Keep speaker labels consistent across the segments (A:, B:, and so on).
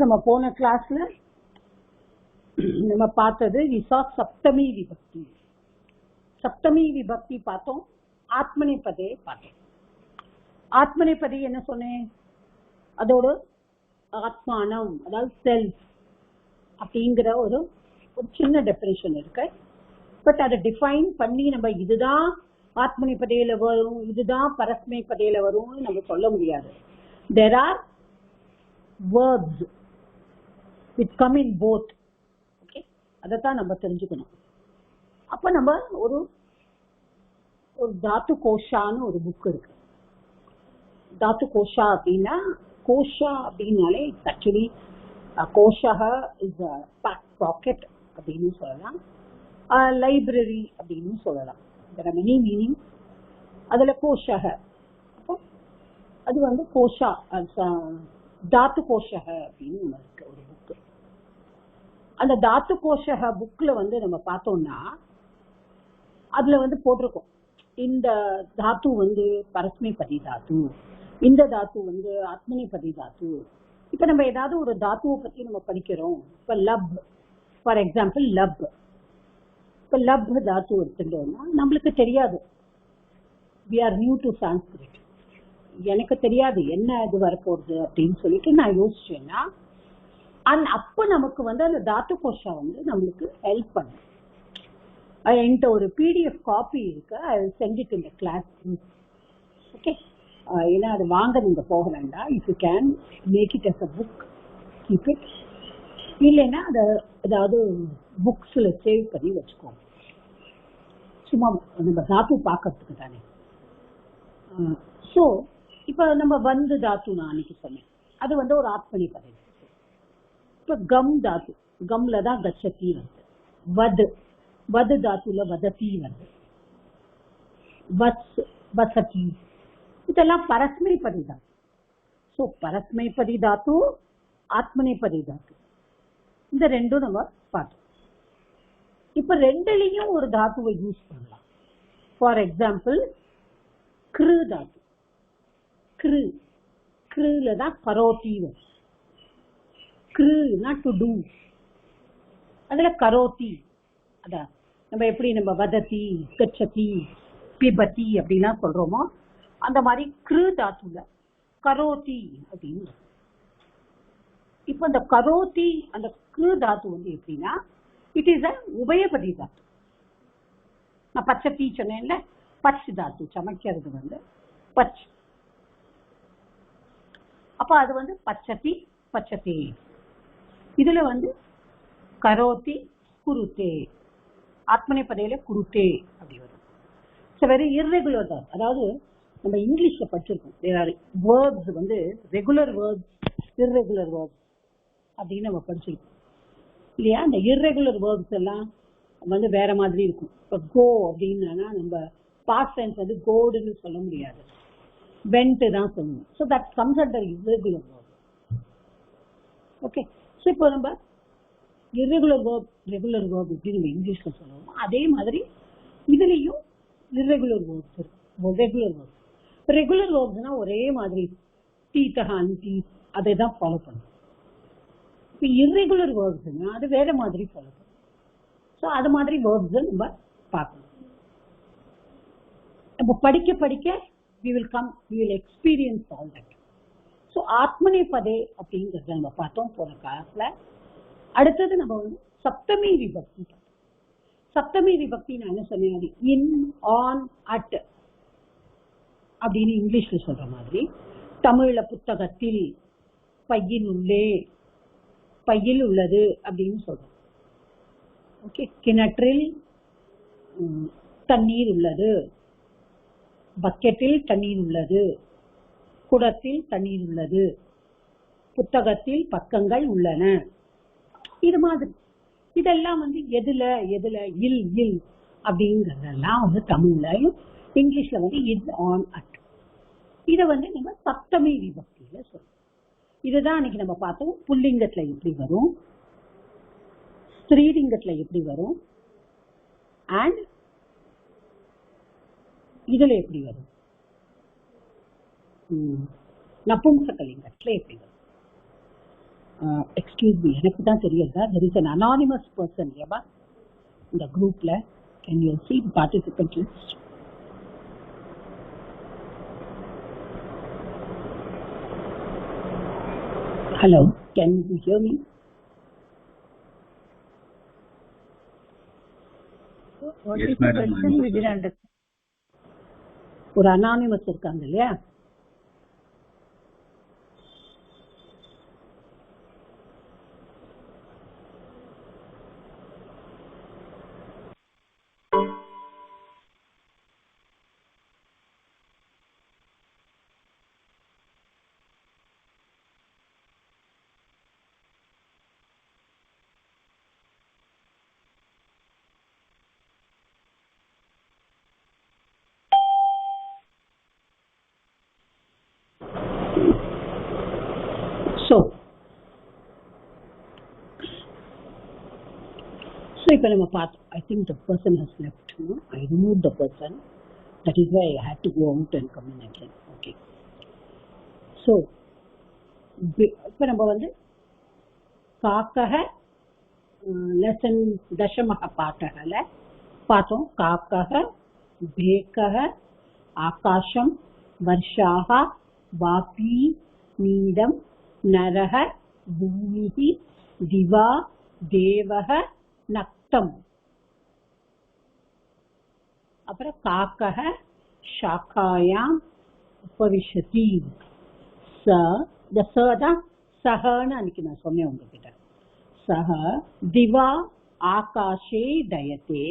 A: நம்ம போன கிளாஸ்ல நம்ம பார்த்தது சப்தமி விபக்தி. சப்தமி விபக்தி பார்த்தோம். ஆத்மநேபதே பார்த்தோம். ஆத்மநேபதி என்ன சொன்னேன்? அதோட ஆத்மானம், அதாவது செல்ஃப் அப்படிங்கிற ஒரு சின்ன டெஃபினிஷன் இருக்கு. பட் அதை டிஃபைன் பண்ணி நம்ம இதுதான் ஆத்மநேபதியில வரும், இதுதான் பரஸ்மைபதியில வரும்னு நம்ம சொல்ல முடியாது. There are verbs which come in both. Okay, அதைத்தான் நம்ம தெரிஞ்சுக்கணும். அப்ப நம்ம ஒரு தாத்து கோஷான்னு ஒரு புக் இருக்கு. தாத்து கோஷா அப்படின்னா, கோஷா அப்படின்னாலே ஆக்சுவலி கோஷக இஸ் பாக்கெட் அப்படின்னு சொல்லலாம், லைப்ரரி அப்படின்னு சொல்லலாம். there are many meanings. அதுல கோஷக, அது வந்து கோஷா, தாத்து கோஷக அப்படின்னு இருக்கு ஒரு புக்கு. அந்த தாத்து கோஷக புக்ல வந்து நம்ம பார்த்தோம்னா அதுல வந்து போட்டிருக்கோம், இந்த தாத்து வந்து பரஸ்மைபதி தாத்து, இந்த தாத்து வந்து ஆத்மநேபதி தாத்து. இப்ப நம்ம ஏதாவது ஒரு தாத்துவை பத்தி நம்ம படிக்கிறோம். இப்ப லப், ஃபார் எக்ஸாம்பிள் லப். இப்ப லப் தாத்து எடுத்துட்டோம்னா நம்மளுக்கு தெரியாது, we are new to Sanskrit. எனக்கு தெரியாது என்ன இது வரப்போகுது அப்படின்னு சொல்லிட்டு நான் யோசிச்சேன்னா, அப்ப நமக்கு வந்து அந்த தாத்து கோஷா வந்து நம்மளுக்கு ஹெல்ப் பண்ணும். என்கிட்ட ஒரு பிடிஎஃப் காப்பி இருக்கு, I will send it in the class. Okay, ஏன்னா அது வாங்க நீங்க போக வேண்டாம். If you can make it as a book, keep it. இல்லைன்னா அதை ஏதாவது புக்ஸ்ல சேவ் பண்ணி வச்சுக்கோங்க, சும்மா நம்ம தாத்து பார்க்கறதுக்கு தானே. ஸோ இப்ப நம்ம வந்து தாத்து நான் அன்னைக்கு சொன்னேன், அது வந்து ஒரு ஆத்மநேபதி. இப்ப கம் தாத்து, கம்ல தான் கச்சதி வருது. வது, வது தாத்துல வதத்தி வருது. வஸ், வசதி, இதெல்லாம் பரஸ்மைபதி தாத்து. ஸோ பரஸ்மைபதி தாத்து, ஆத்மநேபதி தாத்து, இந்த ரெண்டும் நம்ம பார்த்தோம். இப்ப ரெண்டுலையும் ஒரு தாத்துவை யூஸ் பண்ணலாம். ஃபார் எக்ஸாம்பிள் கிரு தாத்து, கிரு, கிருல தான் கரோதி வரும். கிருனா டு டூ, அதுல கரோதி. அதான் நம்ம எப்படி நம்ம வதத்தி, கச்சதி, பிபதி அப்படின்னா சொல்றோமோ, அந்த மாதிரி கிரு தாத்துல கரோதி அப்படின்னு. இப்ப இந்த கரோதி, அந்த கிரு தாத்து வந்து எப்படின்னா, இட் இஸ் அ உபயபதி தாத்து. நான் பச்சத்தி சொன்னேன்ல, பச் தாத்து, சமைக்கிறது வந்து பச். அப்ப அது வந்து பச்சதி, பச்சதே. இதுல வந்து கரோதி, குருத்தே, ஆத்மநேபதியில குருத்தே அப்படி வரும். வெரி இர்ரெகுலர் தான். அதாவது நம்ம இங்கிலீஷ்ல படிச்சிருக்கோம், தேர் ஆர் வேர்ப்ஸ் வந்து ரெகுலர் வேர்ப்ஸ், இர்ரெகுலர் வேர்ப்ஸ் அப்படின்னு நம்ம படிச்சிருக்கோம் இல்லையா. அந்த இர்ரெகுலர் வேர்ப்ஸ் எல்லாம் வந்து வேற மாதிரி இருக்கும். இப்போ கோ அப்படின்னா நம்ம பாஸ்ட் டென்ஸ் வந்து கோடுன்னு சொல்ல முடியாது, வெண்ட் தான் சொல்லணும். So that comes under irregular verb. Okay, so இப்போ நம்ம இர்ரெகுலர் வேர்ப், ரெகுலர் வேர்ப் எப்படி நம்ம இங்கிலீஷ்ல சொல்லுவோம், அதே மாதிரி இதுலேயும் இர்ரெகுலர் வேர்ப்ஸ் இருக்கு, ரெகுலர் வேர்ப்ஸ். ரெகுலர் வேர்ப்ஸ்னா ஒரே மாதிரி டீத்தகான் டீ அதை தான் ஃபாலோ பண்ணும். இப்போ இர்ரெகுலர் வேர்ப்ஸ்னா அது வேற மாதிரி ஃபாலோ பண்ணும். ஸோ அது மாதிரி வேர்ப்ஸை நம்ம பார்க்கணும். நம்ம படிக்க படிக்க we will come, we will experience all that. So ஆத்மநேபதே அப்படிங்கறத நம்ம பார்த்தோம் போன கிளாஸ்ல. அடுத்தது நம்ம வந்து சப்தமி விபக்தி. சப்தமி விபக்தி நான் என்ன சொன்னேன், இன், ஆன், அட் அப்படின்னு இங்கிலீஷ்ல சொல்ற மாதிரி, தமிழ்ல புத்தகத்தில், பையில் உள்ளே, பையில் உள்ளது அப்படின்னு சொல்றோம். ஓகே, கிணற்றில் தண்ணீர் உள்ளது, பக்கெட்டில் தண்ணீர் உள்ளது, குடத்தில் தண்ணீர் உள்ளது, புத்தகத்தில் பக்கங்கள் உள்ளன. இது மாதிரி இதெல்லாம் வந்து எதுல எதுல இல் இல் அப்படிங்கறதெல்லாம் வந்து தமிழ்லயும் இங்கிலீஷ்ல வந்து இன், ஆன், அட். இதை வந்து நம்ம சப்தமி விபக்தியில சொல்றோம். இதுதான் அன்னைக்கு நம்ம பார்த்தோம். புல்லிங்கத்துல எப்படி வரும், ஸ்திரீலிங்கத்துல எப்படி வரும், அண்ட் இதுல எப்படி வரும், நபும்சகலிங்கத்துல எப்படி வரும். எக்ஸ்கியூஸ் மீ, எனக்கு தான் தெரியுதா, there is an anonymous person இல்லையா இந்த குரூப்ல. Can you see the participant list? Hello, can you hear me?
B: What yes, is the question? We didn't understand.
A: ஒரு அனானிமஸ் இருக்காங்க இல்லையா, So இப்ப நம்ம பார்த்தோம். I think the person has left. I removed the person. That is why I had to go out and come in again. Okay. So இப்ப நம்ம வந்து காக்கக lesson தசமக பாட்டகல பார்த்தோம். காக்கக, பேக்கக, ஆகாசம், வர்ஷாக, வாபி, நீடம், நரக, பூமிஹி, திவா, தேவக, நக்தம். அப்புறம் காக்கக ஷாக்காயாம் உபவிஷதி. இந்த சதான் சஹன்னு அன்னைக்கு நான் சொன்னேன் உங்ககிட்ட. சஹ திவா ஆகாஷே டயத்தே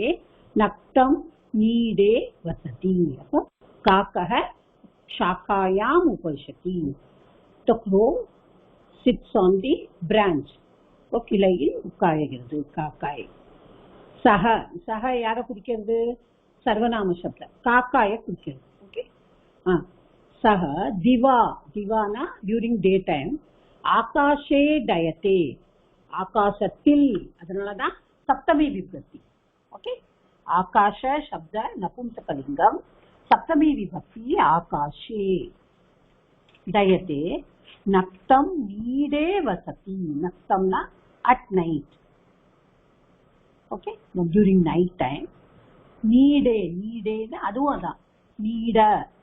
A: நக்தம் நீடே வசதி. அப்போ காக்கக ஷாக்காயாம் உபவிஷதி. The crow sits on the branch. கிளையில் உட்காருகிறது காக்காய். சஹ சஹ யாரை குறிக்கிறது? சர்வநாம சப்தம், காக்காய குறிக்கிறது. ஓகே. சஹ திவா, திவானா டியூரிங் டே டைம். ஆகாஷே டயத்தே, ஆகாசத்தில், அதனாலதான் சப்தமி விபக்தி. ஓகே. ஆகாஷ சப்த நபும்சகலிங்கம், சப்தமி விபக்தி ஆகாஷே. டயத்தே நக்தம் நீடே வசதி. நக்தம்னா at night. Okay, during night time. நீடே, நீடேன்னு அதுவும் அதான் நீட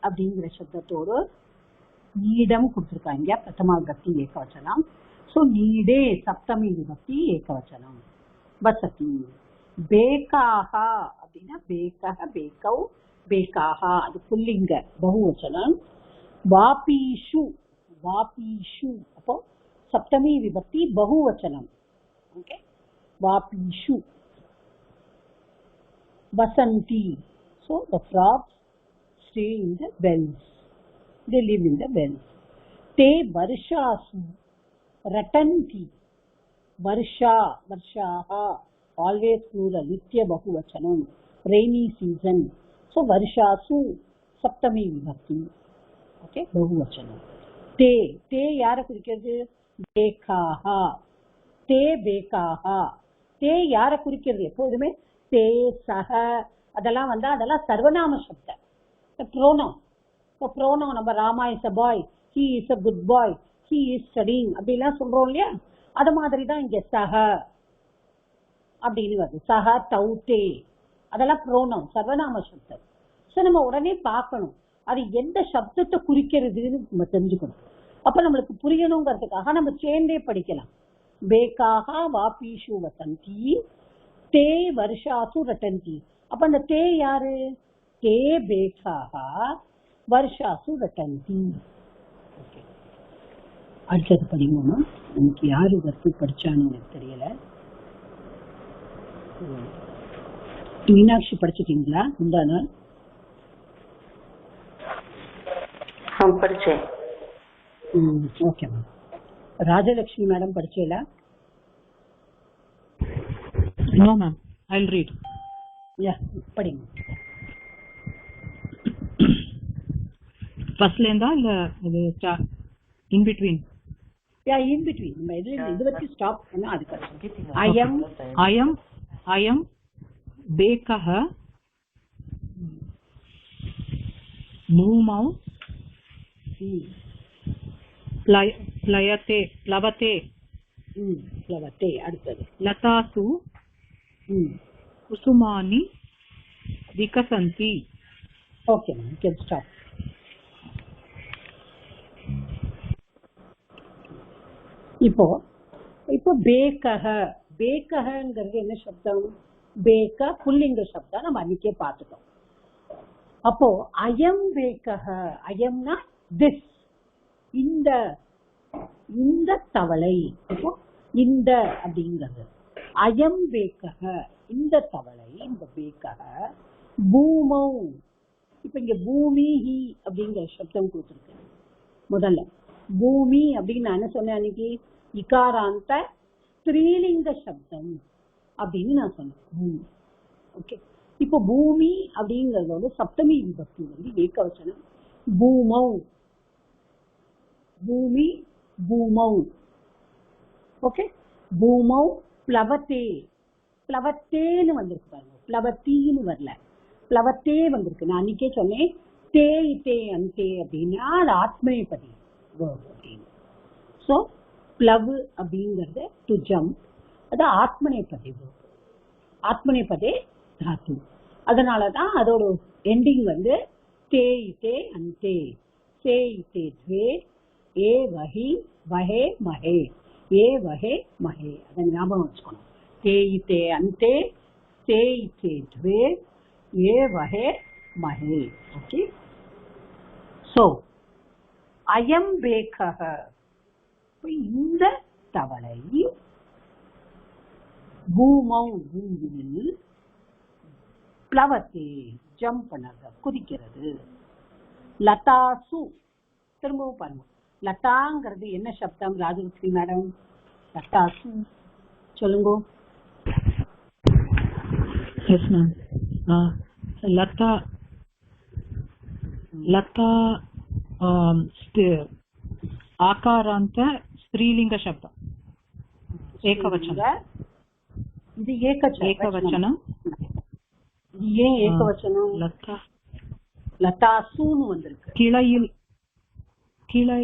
A: அப்படிங்கிற சப்தத்தோடு நீடம் கொடுத்துருக்காங்க. பிரதமா விபக்தி ஏகவச்சனம். ஸோ நீடே சப்தமி விபக்தி ஏகவச்சனம். வசதி. பேகாஹா அப்படின்னா பேகஹ, பேகௌ, பேகாஹா அது புல்லிங்க பகுவச்சனம். வாபீஷு, வாபீஷு அப்போ சப்தமி விபக்தி பகுவச்சனம். Okay, வாபீஷு. Vasanthi, so the frogs stay in the wells, they live in the wells. Te varshasu ratanti. Varsha, varshaha always plural, nitya bahuvachanam, rainy season. So varshasu saptami vibhakti. Okay, bahuvachanam. Te, te யாரை குறிக்கிறது? பேகாஹா. தே பேகாஹா. தே யாரை குறிக்கிறது? எப்போதுமே தே சஹ அதெல்லாம் வந்து அதெல்லாம் சர்வநாம சப்தம், ப்ரோனவுன். இப்போ ப்ரோனவுன் நம்ம Rama is a bye, he is a good bye, he is studying அப்படிலாம் சொல்றோம் இல்லையா, அது மாதிரி தான் இங்க சஹ அப்படின்னு வருது. சஹ தௌ தே அதெல்லாம் ப்ரோனவுன், சர்வநாம சப்தம். ஸோ நம்ம உடனே பார்க்கணும் அது எந்த சப்தத்தை குறிக்கிறதுன்னு நம்ம தெரிஞ்சுக்கணும். அப்ப நம்மளுக்கு புரியணுங்கிறதுக்காக நம்ம சேர்ந்தே படிக்கலாம். பேகாஹா வாபீஷு வசந்தி, தே வருஷாசு ரட்டந்தி. அப்ப அந்த தே யாரு? தே பேகாஹா வருஷாசு ரட்டந்தி. அடுத்தது படிக்கணும்னா நமக்கு யாரு வர்க்கு படிச்சான்னு எனக்கு தெரியல. மீனாட்சி படிச்சுட்டீங்களா? முந்தா நாள்
B: படிச்சேன்.
A: Okay ma'am. ராஜலட்சுமி மேடம் படிச்சீங்களா?
C: No ma'am, I'll read.
A: Yeah, படிங்க.
C: ஃபர்ஸ்ட்ல இருந்தா இல்ல இது in between?
A: Yeah in between. நம்ம இது வரைக்கும் ஸ்டாப் பண்ணா அதுக்கு I am பேகஹ
C: மூமௌ प्लवते
A: प्लवते அடுத்தது
C: लतासु कुसुमानि विकसन्ति.
A: Okay, you can stop. இப்போ பேக்கஹங்கிறது என்ன சப்தம்? பேக்க புல்லிங்க சப்தம் நம்ம அன்னைக்கே பார்த்துட்டோம். அப்போ அயம் பேக்கஹ, அயம்னா திஸ், இந்த தவளை. அப்போ இந்த அப்படிங்கிறது அயம் பேக்கஹ, இந்த தவளை, இந்த பேக்கஹ பூமௌ. இப்ப இங்க பூமி ஹி அப்படிங்கிற சப்தம் கொடுத்துருக்கு. முதல்ல பூமி அப்படின்னு நான் என்ன சொன்னேன் அன்னைக்கு? இகாராந்த ஸ்திரீலிங்க சப்தம் அப்படின்னு நான் சொன்னேன். ஓகே, இப்போ பூமி அப்படிங்கறதோட சப்தமி விபக்தி வந்து ஏகவச்சனம் பூமௌ. பூமி பூமௌ. ஓகே, பூமௌ பிளவத்தே. பிளவத்தேன்னு வந்திருக்கு பாருங்க, பிளவத்தின்னு வரல, பிளவத்தே வந்திருக்கு. நான் அன்னைக்கே சொன்னேன் தே தே அந்தே அப்படின்னா அது ஆத்மநேபதி அப்படின்னு. ஸோ பிளவு அப்படிங்கிறது டு ஜம்ப், அது ஆத்மநேபதி, ஆத்மநேபதே தாத்து. அதனாலதான் அதோட எண்டிங் வந்து தே தே அந்தே, சே தே துவே, ஏ வஹி வஹே மஹே, ஏ வஹே மஹே. அதை ஞாபகம் வச்சுக்கணும். தே தே அந்தே, சே தே துவே, ஏ வஹே மஹே. ஓகே, சோ அயம் பேக்கஹ, இந்த தவளை பூமௌ பூமியில் பிளவத்தே ஜம்ப் பண்ணது, குதிக்கிறது. லதாசு, திரும்பவும் பாருங்க, லதாங்கிறது என்ன சப்தம் ராஜலட்சுமி மேடம்? லதாசு சொல்லுங்க.
C: Yes ma'am. लता लता आकारांत स्त्रीलिंग शब्द एकवचनम.
A: இது ஏகவச்சனம். இது ஏன் ஏகவச்சனம்?
C: லதா
A: லதாசுன்னு வந்திருக்கு.
C: கிளையில் கிளை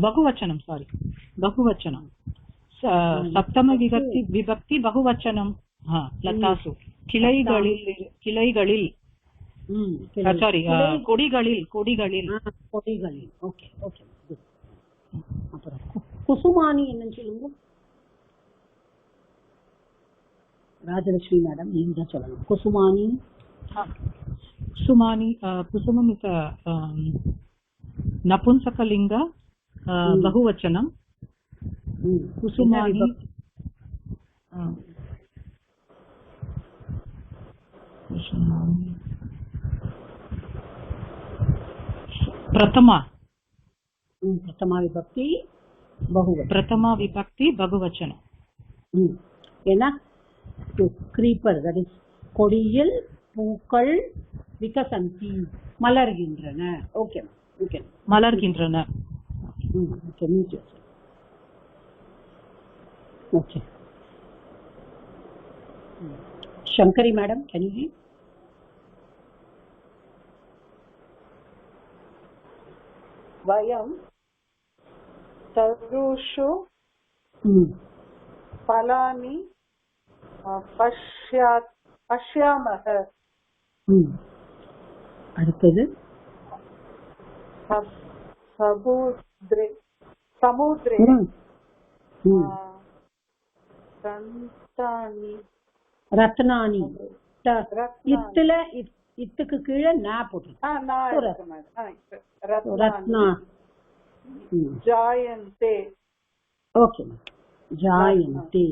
C: बहुवचनम, சாரி बहुवचनम. சப்தம விபக்தி बहुवचनम. லதாசு கிளைகளில் சாரி கொடிகளில். Okay okay. அப்புறம் குசுமானி என்னன்னு சொல்லுங்க ராஜலட்சுமி மேடம், நீங்க தான் சொல்லணும். குசுமானி. குசுமானி, குசுமம் இஸ் நபும்சகலிங்க बहुवचनम. कुसुमानि प्रथमा
A: विभक्ति बहुवचन.
C: प्रथमा विभक्ति बहुवचन.
A: ஏன்னா creeper, that is கொடியில் பூக்கள் விகசந்தி மலர்கின்றன. ஓகே ஓகே,
C: மலர்கின்றன.
A: Okay meet okay. Shankari madam, can you read?
B: वयं तरुषु फलानि पश्यामः.
A: அடுத்தது
B: समुद्रे
A: ரத்னானி. இத்துக்கு கீழே நா போட்டு ரத்னா.
B: ஜாயந்தே.
A: ஓகே, ஜாயந்தே.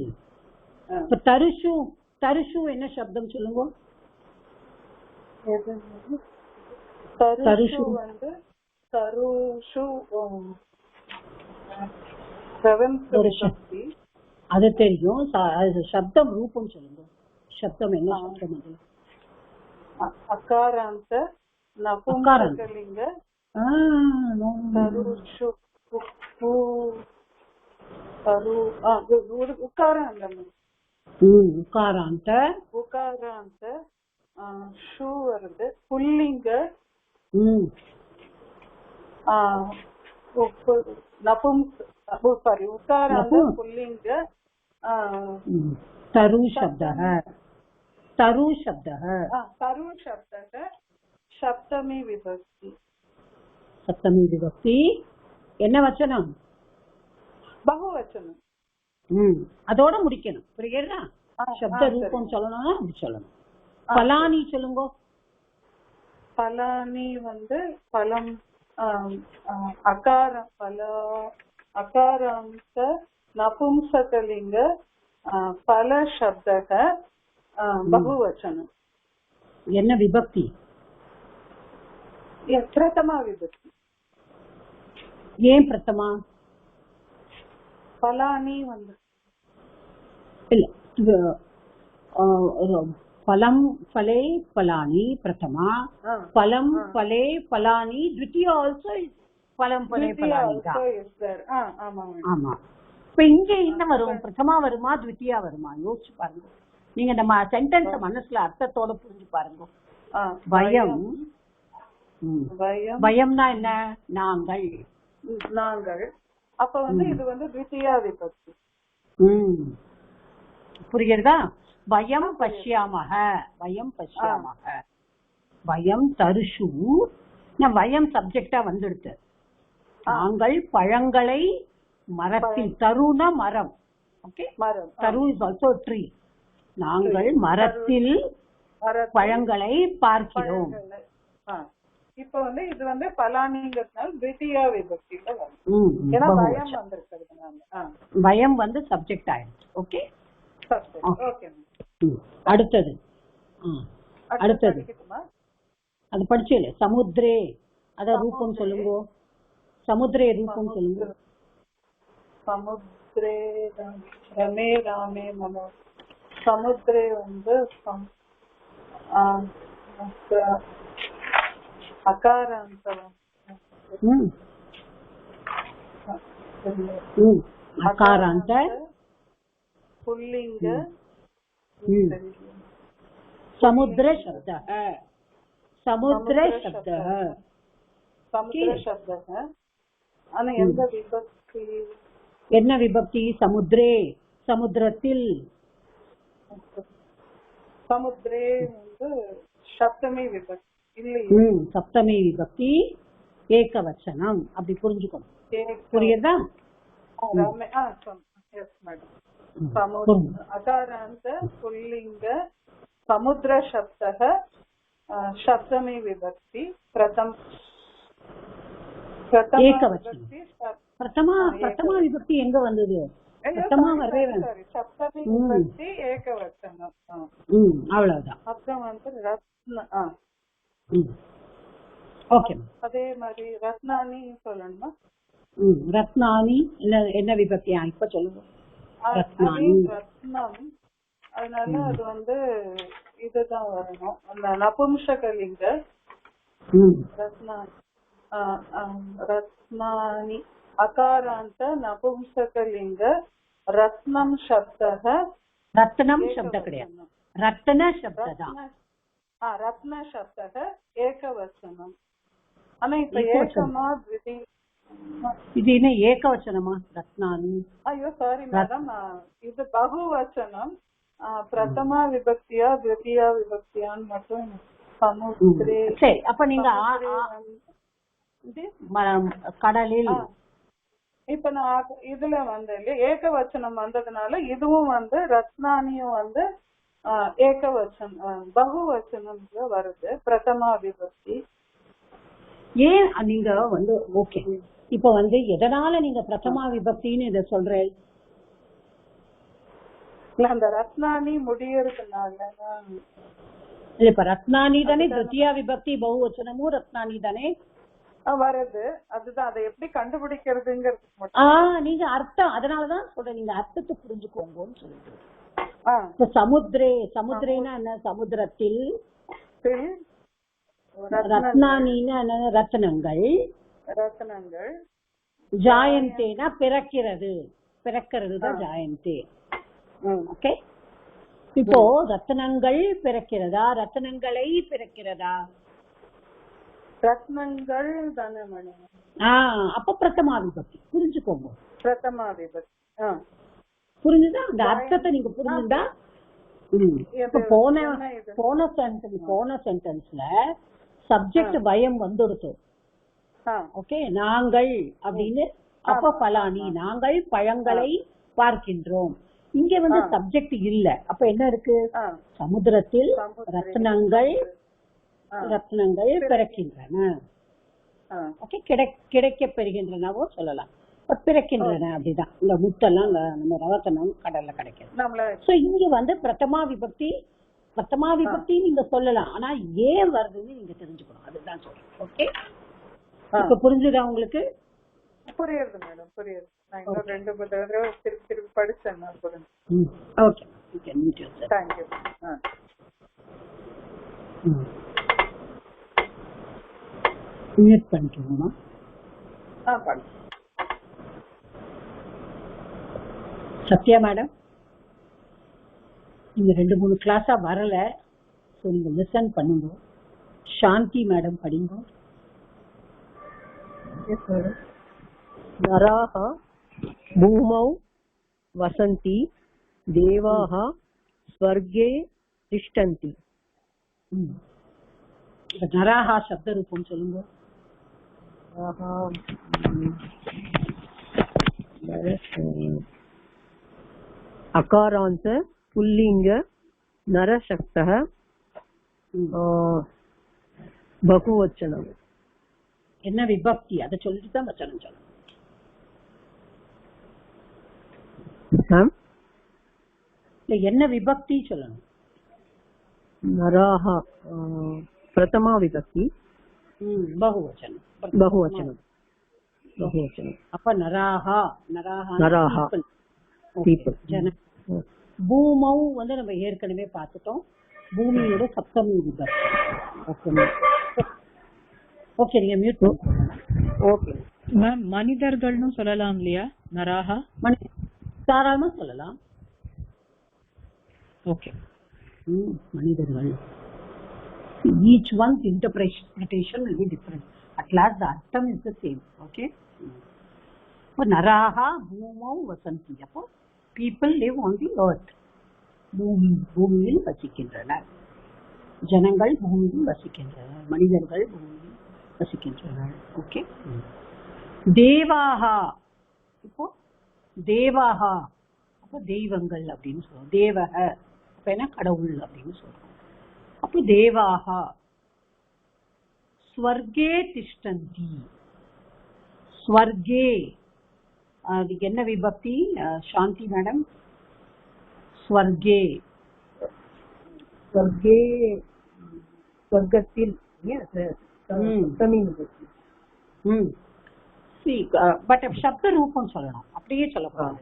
A: இப்ப தருஷு, தருஷு என்ன சப்தம் சொல்லுங்க?
B: தருஷு வந்து தருஷு
A: அது தெரியும். சப்தம் ரூபம் சொல்லுங்க. சப்தம் என்ன சப்தம் அது?
B: அகாராந்த நபும்சகலிங்க தருஷு
A: உக்காராந்த
B: ஷூ வருது புல்லிங்க சாரி உக்காராந்த புல்லிங்க
C: तरु शब्दः तरु शब्दः
B: तरु शब्दः सप्तमी विभक्ति
C: सप्तमी विभक्ति என்ன வச்சனம்
B: बहुवचனம்
C: அதோட முடிக்கணும் புரியுதா शब्द ரூபம் சொல்லணும்னா அப்படி சொல்லணும் பலானி சொல்லுங்க
B: பலானி வந்து பலம் அகார பல அகாராந்த நபும்சகலிங்க பல शब्दः बहुवचनं
C: என்ன விபக்தி
B: பிரதமா விபக்தி
C: ஏன் பிரதமா
B: பலானி வந்து
C: இல்ல फलं फले फलानि प्रथमा फलं फले फलानि द्वितीया आल्सो फलं फले फलानि ஆமா இப்ப இங்க என்ன வரும் பிரதமா வருமா द्वितीया வருமா யோசிச்சு பாருங்க நீங்க நம்ம சென்டென்ஸ் மனசுல அர்த்தத்தோட புரிஞ்சு பாருங்க பயம் பயம்னா என்ன நாங்கள்
B: நாங்கள் அப்ப வந்து இது வந்து द्वितीया விபக்தி
C: புரியுதா வயம் பஷ்யாமஹ வயம் தருஷு வயம் சப்ஜெக்டா வந்துடுது நாங்கள் பழங்களை மரத்தில் தருண மரம் ஓகே தரு இஸ் ஆல்சோ ட்ரீ நாங்கள் மரத்தில் பழங்களை பார்க்கிறோம்
B: இப்ப வந்து இது வந்து பலானிங்கிறதுனால द्वितीया விபக்தியில வரும் ஏன்னா பயம் வந்திருக்கிறதுனால
C: பயம் வந்து சப்ஜெக்ட் ஆயிடுச்சு ஓகே அடுத்தது அது படிச்சேல சமுத்திரே அத ரூபம் சொல்லுங்க சமுத்திரே ரூபம் சொல்லுங்க
B: சமுத்திரே ரமே ராமே மனோ சமுத்திரே வந்து அகாராந்தம்
C: அகாராந்த
B: पुल्लिंग
C: समुद्र शब्दः समुद्र शब्दः
B: ஆனா எந்த விபக்தி
C: என்ன விபக்தி சமுத்திரே சமுத்திரத்தில்
B: சமுத்திரே வந்து சப்தமி விபக்தி இல்லையே
C: சப்தமி விபக்தி ஏகவச்சனம் அப்படி புரிஞ்சுக்கணும் புரியுதா
B: எஸ் மேடம் अकारान्त पुल्लिंग समुद्र शब्दः सप्तमी विभक्ति
C: பிரதமா விபக்தி எங்க வந்தது பிரதமா வரவே
B: சப்தமி விபக்தி ஏகவச்சனம்
C: அவ்வளவுதான்
B: அப்புறம் வந்து ரத்ன
C: ஓகே
B: அதே மாதிரி ரத்னானி சொல்லணுமா
C: ரத்னானி என்ன விபக்தி இப்ப சொல்லுங்க
B: ரத்னம் அதனால அது வந்து இதுதான் வரணும் அந்த நபும்சகலிங்க ரத்னானி அகாராந்த நபும்சகலிங்க ரத்னம் சப்தः
C: ரத்னம் சப்த கிடையாது ரத்ன சப்ததான்
B: ரத்ன சப்தः ஏகவச்சனம் ஆனா இப்ப ஏகமா द्वितीय
C: இது என்ன ஏகவச்சனமா ரத்னானி
B: ஐயோ சாரி மேடம் இது பகுவச்சனம் பிரதமா விபக்தியா द्वितीया விபக்தியான்னு மட்டும் சமுத்திரே
C: சரி அப்ப நீங்க கடலில்
B: இப்ப நான் இதுல வந்து ஏகவச்சனம் வந்ததுனால இதுவும் வந்து ரத்னானியும் வந்து ஏகவச்சனம் பகுவச்சனம் வருது பிரதமா விபக்தி
C: ஏன் நீங்க வந்து ஓகே இப்ப வந்து எதனால நீங்க பிரதமா விபக்தின்னு இத சொல்றேன்
B: அந்த ரத்னானி முடியறதுனால
C: இப்ப ரத்னானி தானே द्वितीया விபக்தி பகுவச்சனமும் ரத்னானி தானே
B: வருது அதுதான் அதை எப்படி கண்டுபிடிக்கிறதுங்கிறது
C: நீங்க அர்த்தம் அதனாலதான் சொல்றேன் நீங்க அர்த்தத்தை புரிஞ்சுக்கோங்கன்னு சொல்லிட்டு சமுத்திரேனா என்ன சமுத்திரத்தில் ரத்னானின்னா என்ன ரத்னங்கள் ஜாயந்தேனா பிறக்கிறது தான் ஜாயந்தே ஓகே இப்போ ரத்னங்கள் பிறக்கிறதா ரத்னங்களை பிறக்கிறதா
B: ரத்னங்கள் தானே மேடம்
C: அப்ப பிரதமா விபக்தி புரிஞ்சுக்கோங்க
B: பிரதமா விபக்தி.
C: புரிஞ்சுதா? அந்த அர்த்தத்தை நீங்க புரிஞ்சுதா? போன சென்டென்ஸ்ல சப்ஜெக்ட் பயம் வந்துடுது. ஓகே, நாங்கள் அப்படின்னு. அப்ப பலானி, நாங்கள் பழங்களை பார்க்கின்றோம். இங்க வந்து சப்ஜெக்ட் இல்ல. அப்ப என்ன இருக்கு? சமுத்திரத்தில் ரத்னங்கள் பிறக்கின்றன. ஓகே, கிடைக்க பெறுகின்றனவோ சொல்லலாம். பிறக்கின்றன அப்படிதான். இந்த முத்தெல்லாம் நம்ம ரவத்தனம் கடல்ல கிடைக்கிறது. இங்க வந்து பிரதமா விபக்தி நீங்க சொல்லலாம். ஆனா ஏன் வருதுன்னு நீங்க தெரிஞ்சுக்கணும். அதுதான் சொல்றேன். ஓகே, இப்ப புரிஞ்சுதா உங்களுக்கு?
B: புரியுது மேடம், புரியுது. நான் இன்னும் 2 தடவை திருப்பி படிச்சேன்.
C: Okay,
B: thank you.
C: மியூட் பண்ணிக்கோங்கம்மா. சத்யா மேடம், நீங்க 2-3 கிளாஸா வரல. ஸோ நீங்க லிசன் பண்ணுங்க. சாந்தி மேடம் படிங்க.
D: நராஹ பூமௌ வசந்தி தேவாஹ ஸ்வர்கே திஷ்டந்தி.
C: நராஹா சப்த ரூபம் சொல்லுங்க.
D: அகாராந்த புல்லிங்க நரசக்தः பகுவச்சனம்.
C: என்ன விபக்தி அதை சொல்லிட்டு தான் வச்சனம் சொல்லணும். என்ன விபக்தி சொல்லணும்?
D: நராஹா பிரதமா விபக்தி.
C: பகுவச்சனம். அப்ப நராஹா பூமௌ வந்து நம்ம ஏற்கனவே பார்த்துட்டோம். பூமியோட சப்தமி விபக்தி. ஓகே, நீங்க மியூட் பண்ணுங்க.
D: ஓகே
E: மேம், மனிதர்கள்னு சொல்லலாம் இல்லையா? நராஹா
C: தாராளமா சொல்லலாம்.
E: ஓகே,
C: மனிதர்கள். each one's interpretation will be different. At last the artham is the same. Okay, so naraha bhumau vasanti. அப்போ people live on the earth. பூமியில் வசிக்கின்றனர். ஜனங்கள் பூமியில் வசிக்கின்றனர். மனிதர்கள் பூமியில் வசிக்கின்றனர். ஓகே, தேவாஹா. இப்போ தேவாஹா அப்போ தெய்வங்கள் அப்படின்னு சொல்லுவோம். தேவக அப்ப என்ன? கடவுள் அப்படின்னு சொல்றோம். அப்போ தேவாஹா. ஸ்வர்கே திஷ்டந்தி. ஸ்வர்கே அதுக்கு என்ன விபக்தி? சாந்தி மேடம். ஸ்வர்கே
D: ஸ்வர்கத்தில்.
C: பட் சப்த ரூபம் சொல்லணும், அப்படியே சொல்லக்கூடாது.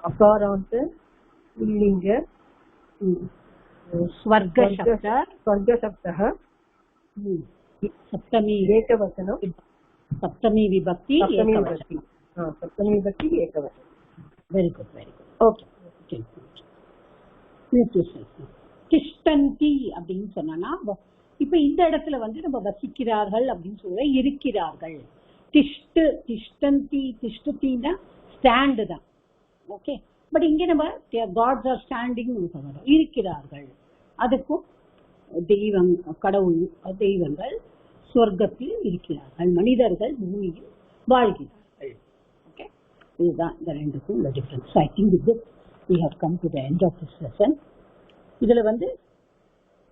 D: அகாராந்த புல்லிங்க
C: ஸ்வர்க
D: சப்தः
C: சப்தமி
D: ஏகவசனம்.
C: சப்தமி விபக்தி ஏகவசனம்.
D: சப்தமி விபக்தி ஏகவசனம்.
C: Very good, very good. Okay, திஷ்டந்தி அப்படின்னு சொன்னா இப்ப இந்த இடத்துல வந்து நம்ம வசிக்கிறார்கள் அப்படின்னு சொல்ற இருக்கிறார்கள். திஷ்டந்தி திஷ்டத்தின்னா ஸ்டாண்டு தான். ஓகே, பட் இங்க நம்ம காட்ஸ் ஆர் ஸ்டாண்டிங் சொல்றோம். இருக்கிறார்கள். அதுக்கும் தெய்வம் கடவுள் தெய்வங்கள் சொர்க்கத்தில் இருக்கிறார்கள். மனிதர்கள் பூமியில் வாழ்கிறார்கள். ஓகே, இதுதான் இந்த ரெண்டுக்கும் உள்ள difference. I think with this we have come to the end of this lesson. இதுல வந்து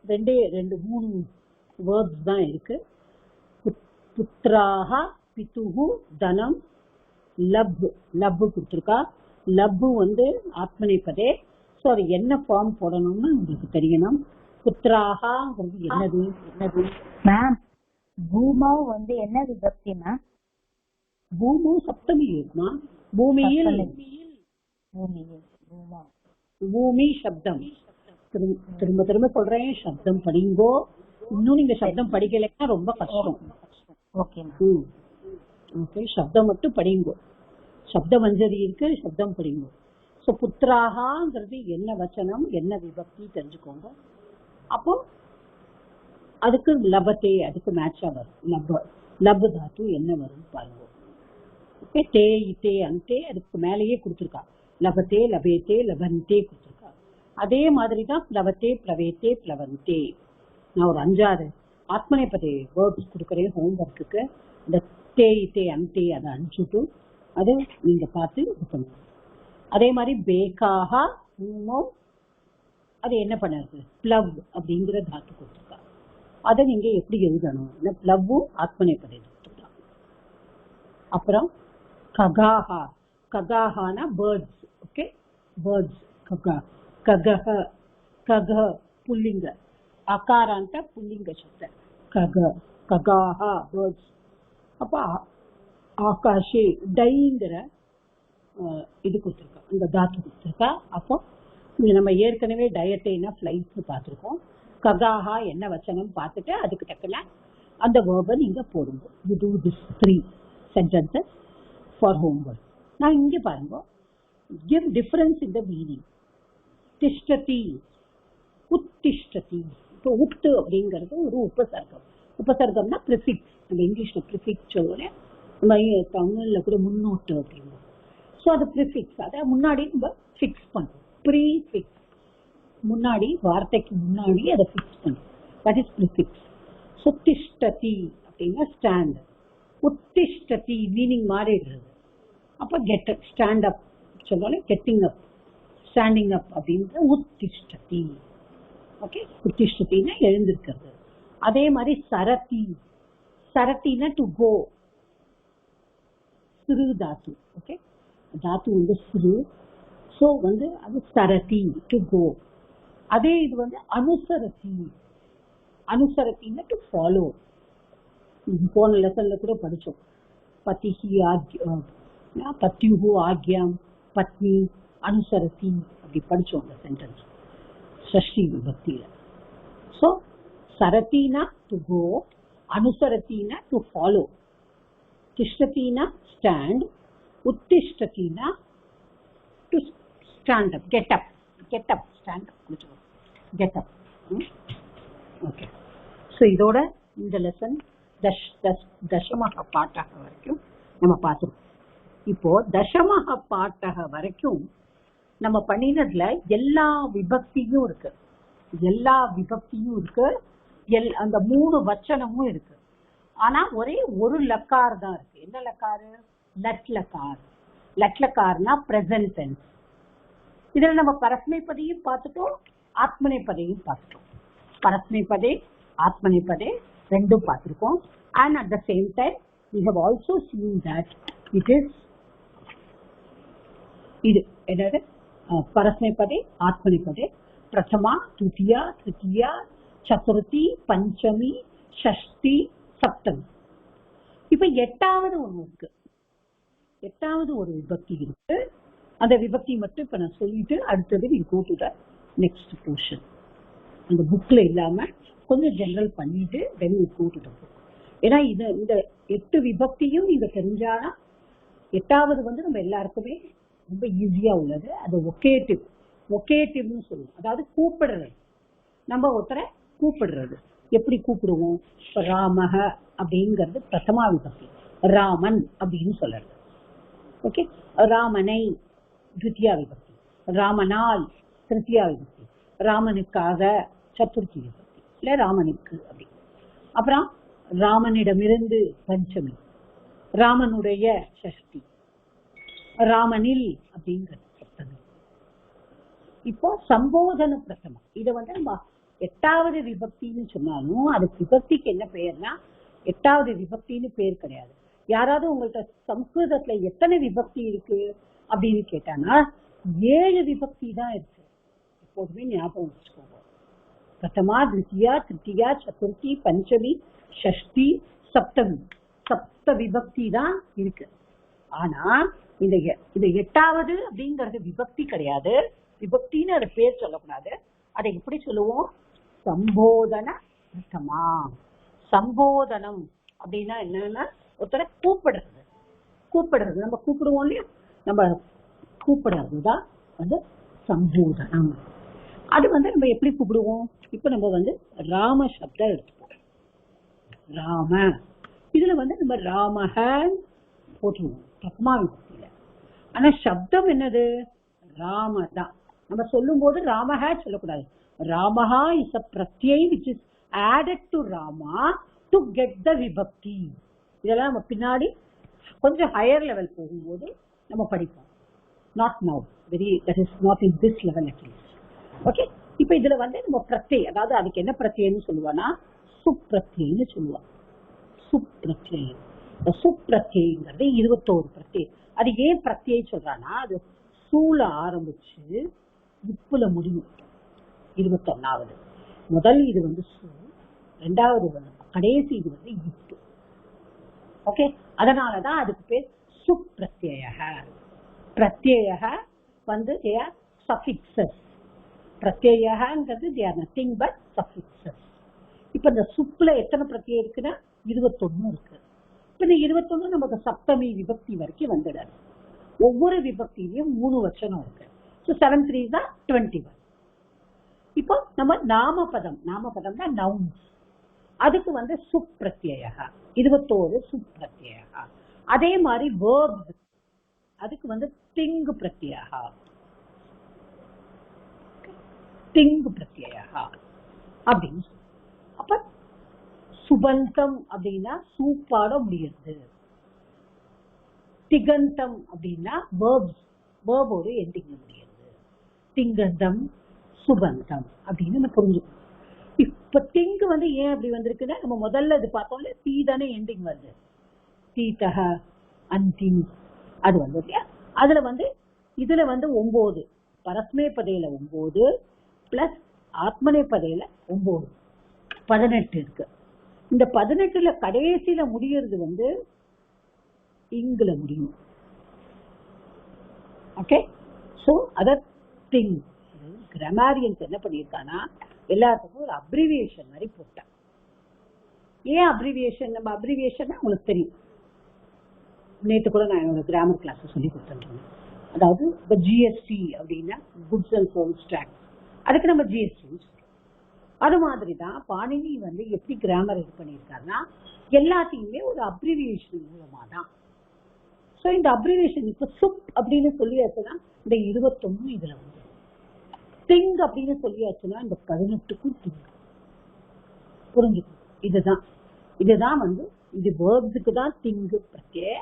C: 2-3 வேர்ட்ஸ் தான் இருக்கு. புத்ராஹ பிதுஹு தனம் லப் கொடுத்துருக்கா. லப்பு வந்து ஆத்மநேபதே. ஸோ அது என்ன ஃபார்ம் போடணும்னு உங்களுக்கு தெரியணும். புத்ராஹாங்கிறது என்னது?
F: மேம், பூமோ வந்து என்ன விபக்தி மேம்?
C: பூமோ சப்தமி இருக்குமா? பூமியில். பூமி சப்தம். திரும்ப திரும்ப சொல்றேன், சப்தம் படிங்கோ. இன்னும் நீங்க சப்தம் படிக்கலைன்னா ரொம்ப கஷ்டம். ஓகே, சப்தம் மட்டும் படிங்கோ. சப்த மஞ்சரி இருக்கு, சப்தம் படிங்கோ. ஸோ புத்ராகாங்கிறது என்ன வச்சனம், என்ன விபக்தி தெரிஞ்சுக்கோங்க. அப்போ அதுக்கு லபத்தே, அதுக்கு மேட்சா வரும். லப் தாத்து என்ன வரும் பாருங்க.
A: ஓகே, தே இத்தே அந்தே அதுக்கு மேலேயே கொடுத்துருக்கா. லபத்தே லபேத்தே லபந்தே கொடுத்துருக்கா. அதே மாதிரி தான் பிளவத்தே பிளவேத்தே பிளவந்தே. நான் ஒரு 5 ஆத்மநேபதி வேர்ட்ஸ் கொடுக்குறேன் ஹோம்ஒர்க்குக்கு. இந்த தே இத்தே அந்தே அதை அனுப்பிச்சுட்டு அதை நீங்க பார்த்து இது பண்ணுங்க. அதே மாதிரி பேக்காக அது என்ன பண்ணுறது, பிளவ் அப்படிங்கிற தாத்து கொடுத்துருக்கா. அதை நீங்க எப்படி எழுதணும், பிளவும் ஆத்மநேபதி கொடுத்துருக்கா. அப்புறம் ககாஹா, ககாஹானா பேர்ட்ஸ். Okay, birds. ககா ககஹ, கக புல்லிங்க, அகாராந்த புல்லிங்க சப்த கக ககாஹா பேர்ட்ஸ். அப்போ ஆகாஷே டைங்கிற இது கொடுத்துருக்கா, இந்த தாத்து கொடுத்துருக்கா. அப்போ நம்ம ஏற்கனவே டயட்டைனா ஃப்ளைட்ஸ் பார்த்துருக்கோம். ககாஹா என்ன வச்சனம் பார்த்துட்டு அதுக்கு தக்கன அந்த வேர்பை நீங்க போடுங்க. You do this 3 sentences for homework. நான் இங்கே பாருங்க, give difference in the meaning. திஷ்டதி, உத்திஷ்டதி. இப்போ உத்து அப்படிங்கிறது ஒரு உபசர்க்கம். உபசர்க்கம்னா ப்ரிஃபிக்ஸ். நம்ம இங்கிலீஷ்ல ப்ரிஃபிக்ஸ் சொல்லுவோம், நம்ம தமிழ்ல கூட முன்னோட்டு அப்படின்னு. ஸோ அது ப்ரிஃபிக்ஸ், அதை முன்னாடி நம்ம ஃபிக்ஸ் பண்ணுறோம். ப்ரீஃபிக்ஸ், முன்னாடி வார்த்தைக்கு முன்னாடி அதை ஃபிக்ஸ் பண்ணுறோம். That is prefix. ஸோ திஷ்டதி அப்படின்னா ஸ்டாண்ட். உத்திஷ்டதி மீனிங் மாறிடுறது. அப்போ கெட் அப், ஸ்டாண்ட் அப் சொன்னாலும் கெட்டிங் அப், ஸ்டாண்டிங் அப் அப்படின்ற உத்திஷ்டதி. ஓகே, உத்திஷ்டத்தின்னா எழுந்திருக்கிறது. அதே மாதிரி சரதி, சரத்தினா டு கோ, சிறு தாத்து. ஓகே, தாத்து வந்து சிறு. ஸோ வந்து அது சரதி, டு கோ. அதே இது வந்து அனுசரதி, அனுசரத்தின்னா டு ஃபாலோ. போன லெசன்ல கூட படித்தோம். பத்திஹி பத்யுஹு ஆக்யாம் பத்னி அனுசரதி அப்படி படித்தோம் அந்த சென்டென்ஸ் ஷஷ்டி விபக்தியில. ஸோ சரத்தினா டு கோ, அனுசரத்தினா டு ஃபாலோ, திஷ்டத்தினா ஸ்டாண்ட், உத்திஷ்டத்தினா to stand up, get up. Get up, stand up முடிச்சுக்கோ, கெட் அப். ஓகே, ஸோ இதோட இந்த லெசன் தசமக பாட்டக வரைக்கும் நம்ம பார்த்துருக்கோம். இப்போ தசமக பாட்டக வரைக்கும் நம்ம பண்ணினதுல எல்லா விபக்தியும் இருக்கு, எல்லா விபக்தியும் இருக்கு, அந்த 3 வச்சனமும் இருக்கு. ஆனா ஒரே ஒரு லக்கார் தான் இருக்கு. என்ன லக்காரு? லட் லக்கார். லட் லக்கார்னா பிரசன்ட் டென்ஸ். இதுல நம்ம பரஸ்மைப்பதியும் பார்த்துட்டோம், ஆத்மநேபதியும் பார்த்துட்டோம். பரஸ்மைப்பதே ஆத்மநேபதே ரெண்டும் பார்த்திருக்கோம். And at the same time we have also seen that it is இது என்னது பரஸ்மைப்பதே ஆத்மநேபதே பிரதமா துதியா திருத்தியா சதுர்த்தி பஞ்சமி ஷஷ்டி சப்தமி. இப்ப 8வது ஒண்ணு இருக்கு, 8வது ஒரு விபக்தி இருக்கு. அந்த விபக்தி மட்டும் இப்ப நான் சொல்லிட்டு அடுத்தது நீ go to the next portion. அந்த புக்ல இல்லாம கொஞ்சம் ஜெனரல் பண்ணிட்டு then you go to the book. ஏன்னா இந்த 8 விபக்தியும் நீங்க தெரிஞ்சானா 8வது வந்து நம்ம எல்லாருக்குமே ரொம்ப ஈஸியா உள்ளது. அது ஒகேட்டிவ், ஒகேட்டிவ்னு சொல்லுவோம். அதாவது கூப்பிடுறது, நம்ம ஒருத்தரை கூப்பிடுறது. எப்படி கூப்பிடுவோம்? இப்ப ராமக அப்படிங்கிறது பிரதமா விபக்தி, ராமன் அப்படின்னு சொல்றது. ஓகே, ராமனை துத்தியா விபக்தி, ராமனால் திருத்தியா விபக்தி, ராமனுக்காக சதுர்த்தி விபக்தி, இல்ல ராமனுக்கு அப்படி. அப்புறம் ராமனிடமிருந்து பஞ்சமி, ராமனுடைய ஷஷ்டி, ராமனில் அப்படிங்கிறது சப்தமி. இப்போ சம்போதன பிரதமம், இதை வந்து நம்ம 8வது விபக்தின்னு சொன்னாலும் அதுக்கு விபக்திக்கு என்ன பெயர்னா 8வது விபக்தின்னு பேர் கிடையாது. யாராவது உங்கள்கிட்ட சம்ஸ்கிருதத்துல எத்தனை விபக்தி இருக்கு அப்படின்னு கேட்டானா 7 விபக்தி தான் இருக்கு. எப்போதுமே ஞாபகம் வச்சுக்கோங்க. பிரதமா தித்தியா திருத்தியா சதுர்த்தி பஞ்சமி ஷஷ்டி சப்தமி, சப்த விபக்தி தான் இருக்கு. ஆனா இந்த 8வது அப்படிங்கிறது விபக்தி கிடையாது. விபக்தின்னு அது பேர் சொல்லக்கூடாது. அதை எப்படி சொல்லுவோம்? சம்போதன பிரதமா. சம்போதனம் அப்படின்னா என்னன்னா ஒருத்தரை கூப்பிடுறது, கூப்பிடுறது. நம்ம கூப்பிடுவோம் இல்லையா, நம்ம கூப்பிடுறதுதான் வந்து சம்போதனம். அது வந்து நம்ம எப்படி கூப்பிடுவோம்? இப்ப நம்ம வந்து ராம சப்தம் எடுத்துப்போம். ராம, இதுல வந்து நம்ம ராமக போட்டுருவோம் பிரதமா விபக்தியில. ஆனா சப்தம் என்னது? ராம தான். நம்ம சொல்லும் போது ராமஹா சொல்லக்கூடாது. ராமஹா இஸ் அ பிரத்யை which is added to Rama to get the vibhakti. இதெல்லாம் நம்ம பின்னாடி கொஞ்சம் ஹையர் லெவல் போகும்போது நம்ம படிப்போம். Not now, very that is not in this level at least. Okay, இப்ப இதுல நம்ம பிரத்யை, அதாவது அதுக்கு என்ன பிரத்யன்னு சொல்லுவானா சுப்ரத்யன்னு சொல்லுவான். சுப்ரத்யம், சுப்ரத்யங்கிறது 21 பிரத்யை. அது ஏன் பிரத்யை சொல்றானா, அது சூல ஆரம்பிச்சு உப்புல முடியும். 21வது முதல் இது சூ, ரெண்டாவது கடைசி இது இப்பு. ஓகே, அதனாலதான் அதுக்கு பேர் சுப்ரத்யய. பிரத்யய they are suffixes. பிரத்யயங்கிறது they are nothing but suffixes. இப்ப இந்த சுப்புல எத்தனை பிரத்யம் இருக்குன்னா 21 இருக்கு. இப்ப இந்த 21 நமக்கு சப்தமி விபக்தி வரைக்கும் வந்துடாது. ஒவ்வொரு விபக்தியிலையும் 3 வச்சனம் இருக்கு. 7 3 தான் 21. இப்போ நம்ம நாமபதம்னா நவுன்ஸ், அதுக்கு சுப்ரத்யய 21 சுப்ரத்யய. அதே மாதிரி வேர்ப்ஸ், அதுக்கு திங்கு பிரத்யய, திங்கு பிரத்யய அப்படின்னு. அப்ப சுபந்தம் அப்படின்னா சூப்பாட முடியுது. திகந்தம் அப்படின்னா வேர்போடு எண்டிங் முடியுது. திங்கந்தம் சுபந்தம் அப்படின்னு புரிஞ்சுக்கணும். இப்ப திங்கு ஏன் அப்படி வந்திருக்குன்னா, நம்ம முதல்ல இது பார்த்தோம்ல, தீ தானே எண்டிங் வருது. தீதக அந்தி அது இல்லையா. அதுல இதுல 9 பரஸ்மே பதையில 9 பிளஸ் ஆத்மனே பதையில 9 18 இருக்கு. இந்த 18ல கடைசியில முடியறது இங்குல முடியும். Okay, so other thing. Grammarians என்ன பண்ணிருக்கானா, எல்லாத்துக்கும் ஒரு அப்ரிவியேஷன் மாதிரி போட்டான். ஏன் அப்ரிவியேஷன்? நம்ம அப்ரிவியேஷன் உங்களுக்கு தெரியும், நேற்று கூட நான் என்னோட கிராமர் கிளாஸ் சொல்லி கொடுத்துருக்கேன். அதாவது இப்போ ஜிஎஸ்டி அப்படின்னா குட்ஸ் அண்ட் சர்வீஸ் டாக்ஸ், அதுக்கு நம்ம ஜிஎஸ்டி. அது மாதிரிதான் பாணினி எப்படி கிராமர் இது பண்ணியிருக்காருன்னா, எல்லாத்தையுமே ஒரு அப்ரிவியேஷன் மூலமா தான். ஸோ இந்த அப்ரிவியேஷன் இப்போ சுப் அப்படின்னு சொல்லியாச்சுன்னா இந்த 21 இதுல திங் அப்படின்னு சொல்லியாச்சுன்னா இந்த 18க்கும் திங் புரிஞ்சுக்கும். இதுதான் இது வேர்ப்ஸுக்கு தான் திங்கு பிரத்ய,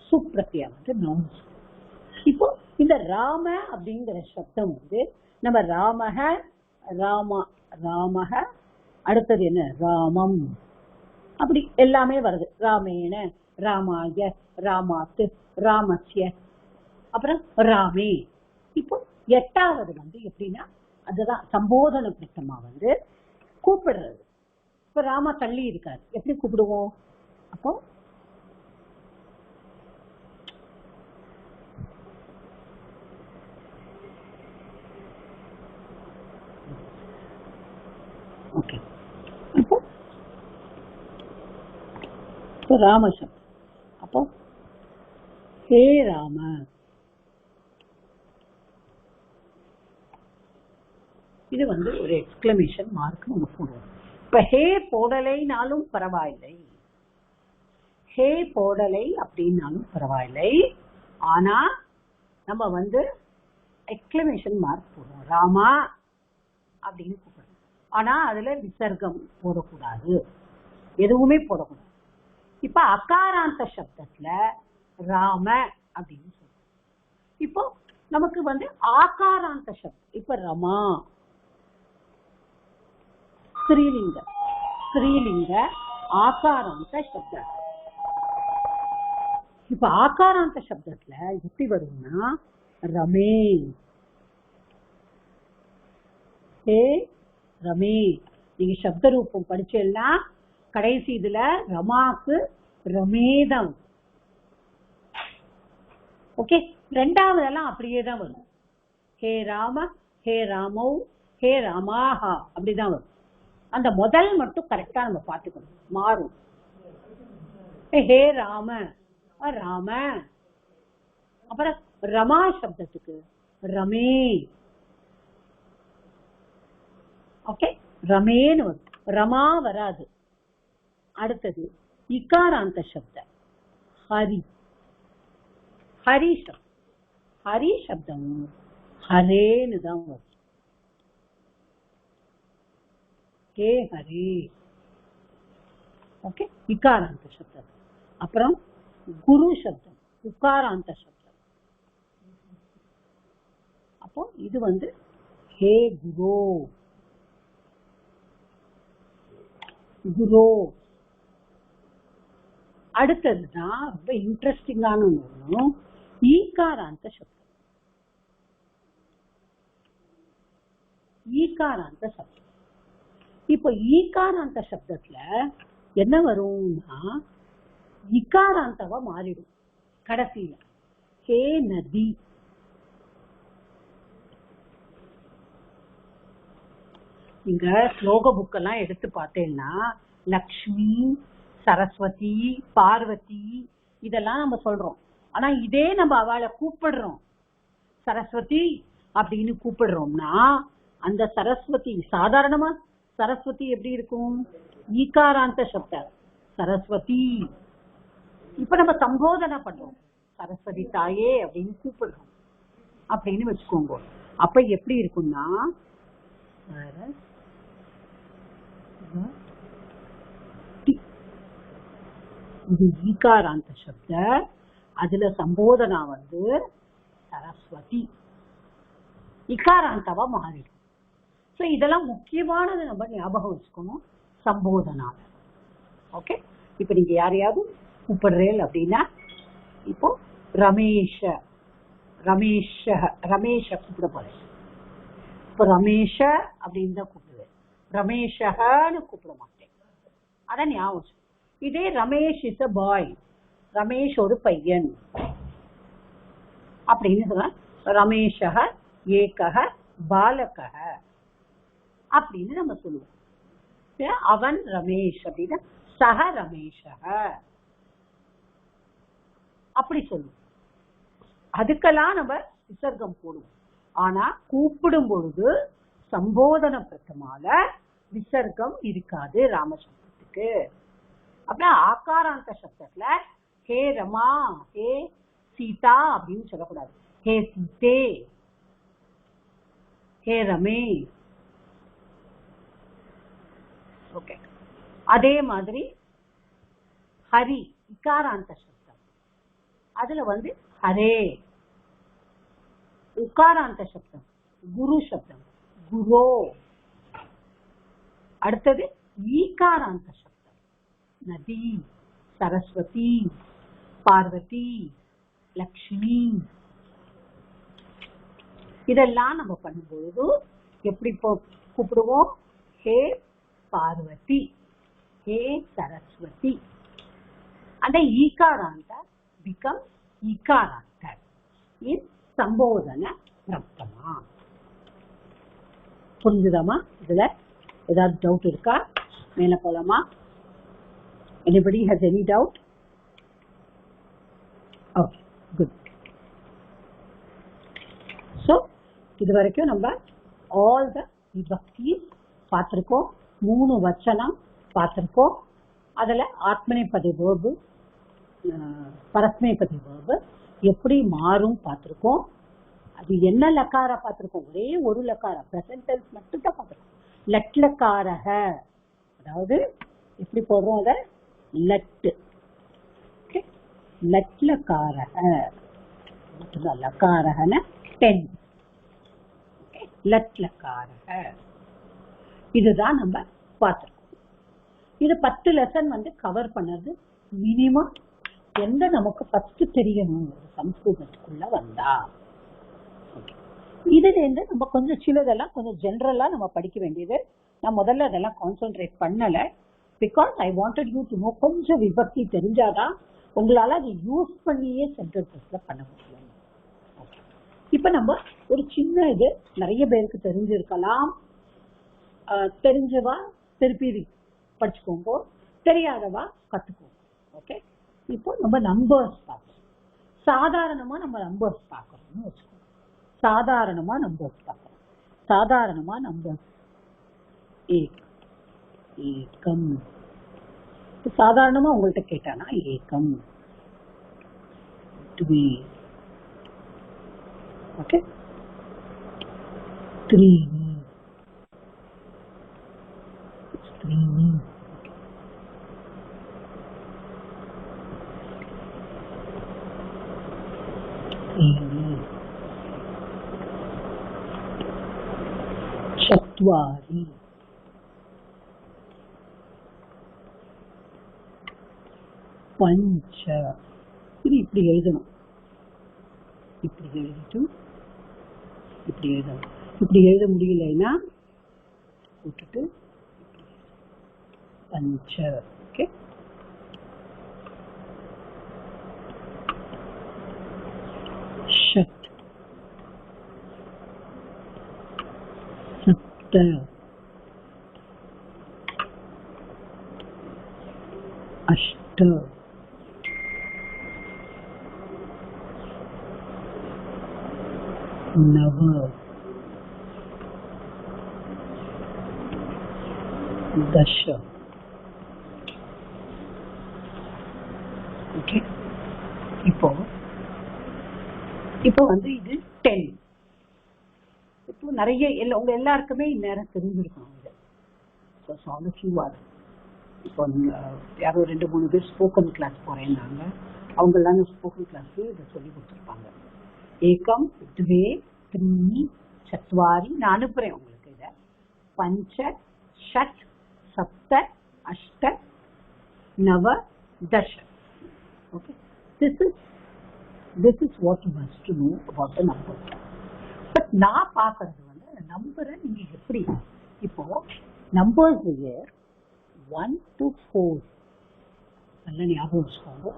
A: சுப்ரத்யா நவுன்ஸ். இப்போ இந்த ராம அப்படிங்கிற சப்தம் நம்ம ராமக ராமக அடுத்தது என்ன ராமம் அப்படி எல்லாமே வருது. ராமேன, ராமாய, ராமாத்து, ராமஸ்ய, அப்புறம் ராமே. இப்போ 8வது எப்படின்னா அதுதான் சம்போதன பிரத்தமா கூப்பிடுறது. இப்ப ராமா தள்ளி இருக்காரு, எப்படி கூப்பிடுவோம்? அப்போ ஓகே, இப்போ ராமசப்தம். அப்போ ஹே ராம, இது ஒரு எக்ஸ்கிளமேஷன் மார்க் நம்ம போடுவோம். இப்ப ஹே போடலைனாலும் பரவாயில்லை, ஹே போடலை அப்படின்னாலும் பரவாயில்லை, ஆனா நம்ம எக்ஸ்கிளமேஷன் மார்க் போடுவோம். ராமா அப்படின்னு கூப்பிடுறோம். ஆனா அதுல விசர்க்கம் போடக்கூடாது, எதுவுமே போடக்கூடாது. இப்ப அகாராந்த சப்தத்துல ராம அப்படின்னு சொல்றோம். இப்போ நமக்கு ஆகாராந்த சப்தம். இப்ப ரமா ஸ்ரீலிங்க ஆகாராந்த சப்தம். இப்ப ஆகாராந்த சப்தத்துல எப்படி வரும்னா ரமே, ஹே ரமே. நீங்க சப்த ரூபம் படிச்சேன்னா கடைசி இதுல ரமாக்கு ரமேதம். ஓகே, 2வதெல்லாம் அப்படியே தான் வரும். ஹே ராம, ஹே ராமௌ, ஹே ராமாஹா அப்படிதான் வரும். அந்த முதல் மட்டும் கரெக்டா நம்ம பாத்துக்கணும், மாறும். ஹே ராம, ராம. அப்புறம் ரமா சப்தத்துக்கு ரமே. ஓகே, ரமேன்னு வரும், ரமா வராது. அடுத்தது இகாராந்த சப்த ஹரி, ஹரி சப்தம். ஹரி சப்தம் ஹரேன்னு தான் வரும். ஹே ஹரே. ஓகே, இகாராந்த சப்தம். அப்புறம் குரு சப்தம் உகாராந்த சப்தம். அப்போ இது வந்து ஹே குரு. குரு. அடுத்ததுதான் ரொம்ப இன்ட்ரெஸ்டிங்கான ஒண்ணு, ஈகாராந்த சப்தம். ஈகாராந்த சப்தம். இப்போ ஈகாராந்த சப்தத்துல என்ன வரும்னா இகாராந்தவா மாறிடும் கடைசியில. ஹே நதி. நீங்க ஸ்லோக புக்கெல்லாம் எடுத்து பார்த்தேன்னா லக்ஷ்மி, சரஸ்வதி, பார்வதி இதெல்லாம் நம்ம சொல்றோம். ஆனா இதே நம்ம அவளை கூப்பிடுறோம் சரஸ்வதி அப்படின்னு கூப்பிடுறோம்னா அந்த சரஸ்வதி சாதாரணமா சரஸ்வதி எப்படி இருக்கும்? ஈகாராந்த சப்தம் சரஸ்வதி. இப்ப நம்ம சம்போதனை பண்றோம் சரஸ்வதி தாயே அப்படின்னு கூப்பிடுறோம் அப்படின்னு வச்சுக்கோங்க. அப்ப எப்படி இருக்கும்னா இது ஈகாராந்த சப்த, அதுல சம்போதனா வந்து சரஸ்வதி, இகாராந்தவா மாறிடும். சோ இதெல்லாம் முக்கியமானது நம்ம ஞாபகம் வச்சுக்கணும் சம்போதனா. ஓகே, இப்ப நீங்க யாரையாவது கூப்பிடுறேன் அப்படின்னா இப்போ ரமேஷ ரமேஷ ரமேஷ கூப்பிட போறேன். இப்ப ரமேஷ அப்படின்னு தான் கூப்பிடுவேன், ரமேஷன்னு கூப்பிட மாட்டேன். அதான் ஞாபகம். இதே ரமேஷ் இஸ் அ பாய், ரமேஷ் ஒரு பையன் அப்படின்னு சொல்ல ரமேஷக ஏகக பாலக அப்படின்னு நம்ம சொல்லுவோம். அவன் ரமேஷ் அப்படின்னா சக ரமேஷக அப்படி சொல்லுவோம். அதுக்கெல்லாம் நம்ம விசர்க்கம் போடுவோம். ஆனா கூப்பிடும் பொழுது சம்போதன பிரத்தமால விசர்க்கம் இருக்காது ராமசப்தத்துக்கு. அப்புறம் ஆகாராந்த சப்தத்துல ஹே ரமா, ஹே சீதா அப்படின்னு சொல்லக்கூடாது. ஹே சீதே, ஹே ரமே. ஓகே, அதே மாதிரி ஹரி இகாராந்த சப்தம், அதுல வந்து ஹரே. உகாராந்த சப்தம் குரு சப்தம் குரு. அடுத்தது ஈகாராந்த சப்தம் நதி, சரஸ்வதி, பார்வதி, லக்ஷ்மி. இதெல்லாம் நம்ம பண்ணும்பொழுது எப்படி கூப்பிடுவோம்? ஹே பார்வதி, ஹே சரஸ்வதி. அந்த ஈகாராந்த பிகம் ஈகாராந்த இன் சம்போதன பிரப்தமா. புரிஞ்சுதாமா? இதுல ஏதாவது டவுட் இருக்கா? மேல போலாமா? Anybody has any doubt? Okay, good. So இது வரைக்கும் நம்ம all the vibhaktis பார்த்திருக்கோம். 3 வச்சனம் பார்த்திருக்கோம். அதுல ஆத்மநேபதி verb, பரஸ்மைபதி verb எப்படி மாறும் பார்த்திருக்கோம். அது என்ன லக்கார பார்த்திருக்கோம்? ஒரே ஒரு லக்கார பிரசன்ட் டென்ஸ் மட்டும் தான் பார்த்திருக்கோம். லட் லக்காரக, அதாவது எப்படி போடுறோம் அத லட். ஓகே, லட் லக்காரக மட்டும்தான். லக்காரகன 10. ஓகே, லட் லக்காரக இதுதான் நம்ம பார்த்திருக்கோம். இது 10 லெசன் வந்து கவர் பண்ணது மினிமம். எந்த நமக்கு ஃபர்ஸ்ட் தெரியணும் சம்ஸ்கிருதத்துக்குள்ள வந்தா. இதுல இருந்து நம்ம கொஞ்சம் சிலதெல்லாம் கொஞ்சம் ஜெனரலா நம்ம படிக்க வேண்டியது. நான் முதல்ல அதெல்லாம் கான்சென்ட்ரேட் பண்ணல. Because I wanted you to know. கொஞ்சம் விபக்தி தெரிஞ்சாதான் உங்களால அதை யூஸ் பண்ணியே சென்டென்சஸ்ல பண்ண முடியும். இப்ப நம்ம ஒரு சின்ன இது நிறைய பேருக்கு தெரிஞ்சிருக்கலாம். தெரிஞ்சவா திருப்பி படிச்சுக்கோங்க, தெரியாதவா கத்துக்கோங்க. ஓகே, இப்போ நம்ம நம்பர்ஸ் பார்க்கணும். சாதாரணமா நம்ம நம்பர்ஸ் பார்க்கணும்னு வச்சுக்கோங்க. சாதாரணமா நம்பர்ஸ் பார்க்கணும். சாதாரணமா நம்பர்ஸ் ஏகம். சாதாரணமா உங்கள்கிட்ட கேட்டானா ஏகம், த்வி, ஓகே. த்ரீணி, த்ரீணி. चत्वारि, पंच. இது இப்படி எழுதணும், இப்படி எழுதிட்டு இப்படி எழுதணும். இப்படி எழுத முடியலைன்னா விட்டுட்டு பஞ்ச. ஓகே. ஷட், सप्त, अष्ट, नव, 10. ஓகே. இப்போ வந்து இது 10. இப்போ நிறைய உங்க எல்லாருக்குமே இந்நேரம் தெரிஞ்சிருக்கும். இப்போ யாரோ 2-3 பேர் ஸ்போக்கன் கிளாஸ் போறேன்னாங்க. அவங்க எல்லாம் ஸ்போக்கன் கிளாஸ் இதை சொல்லி கொடுத்துருப்பாங்க. ஏகம், த்வே, த்ரீணி, சத்வாரி. நான் அனுப்புறேன் உங்களுக்கு இதை. பஞ்ச, ஷட், சப்த, அஷ்ட, நவ, தஷ. Okay. This is what you must to know about the numbers. But நான் பார்க்கறது வந்து நம்பரை நீங்க எப்படி, இப்போ நம்பர்ஸ் 1 to 4 நல்ல ஞாபகம் வச்சுக்கோங்க.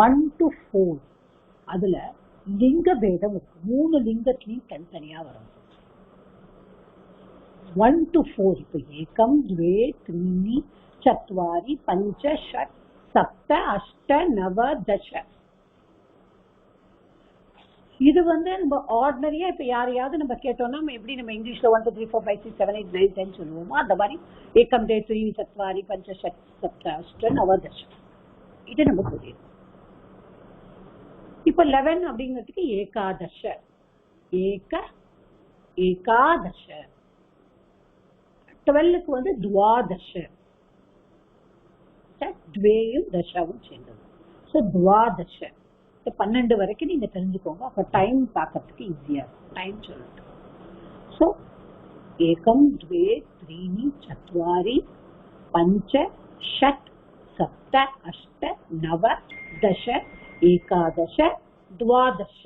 A: 1 to 4 அதுல லிங்க பேதம் இருக்கு. 3 லிங்கத்திலையும் தனித்தனியா வரும். 1 to 4 இப்போ ஏகம், த்வே, த்ரீணி, சத்வாரி, பஞ்ச, ஷட், சப்த, அஷ்ட, நவ, தஷ. இது வந்து நம்ம ஆர்டினரியா இப்ப யாரையாவது நம்ம கேட்டோம்னா எப்படி நம்ம இங்கிலீஷ்ல 1 2 3 4 5 6 7 8 9 10 சொல்லுவோமோ அந்த மாதிரி ஏகம், த்வே, த்ரீணி, சத்வாரி, பஞ்ச, ஷட், சப்த, அஷ்ட, நவ, தஷ. இது நம்ம தெரியும். இப்ப 11 அப்படிங்கிறதுக்கு ஏகாதச, ஏகாதச. 12க்கு வந்து துவாதச, த்வேயும் தசாவும் சேர்ந்தது. ஸோ துவாதச. 12 வரைக்கும் நீங்க தெரிஞ்சுக்கோங்க. அப்ப டைம் பார்க்கறதுக்கு ஈஸியா இருக்கும். டைம் சொல்லிட்டு ஸோ ஏகம், த்வே, த்ரீணி, சத்வாரி, பஞ்ச, ஷட், சப்த, அஷ்ட, நவ, தச, ஏகாதச, துவாதச.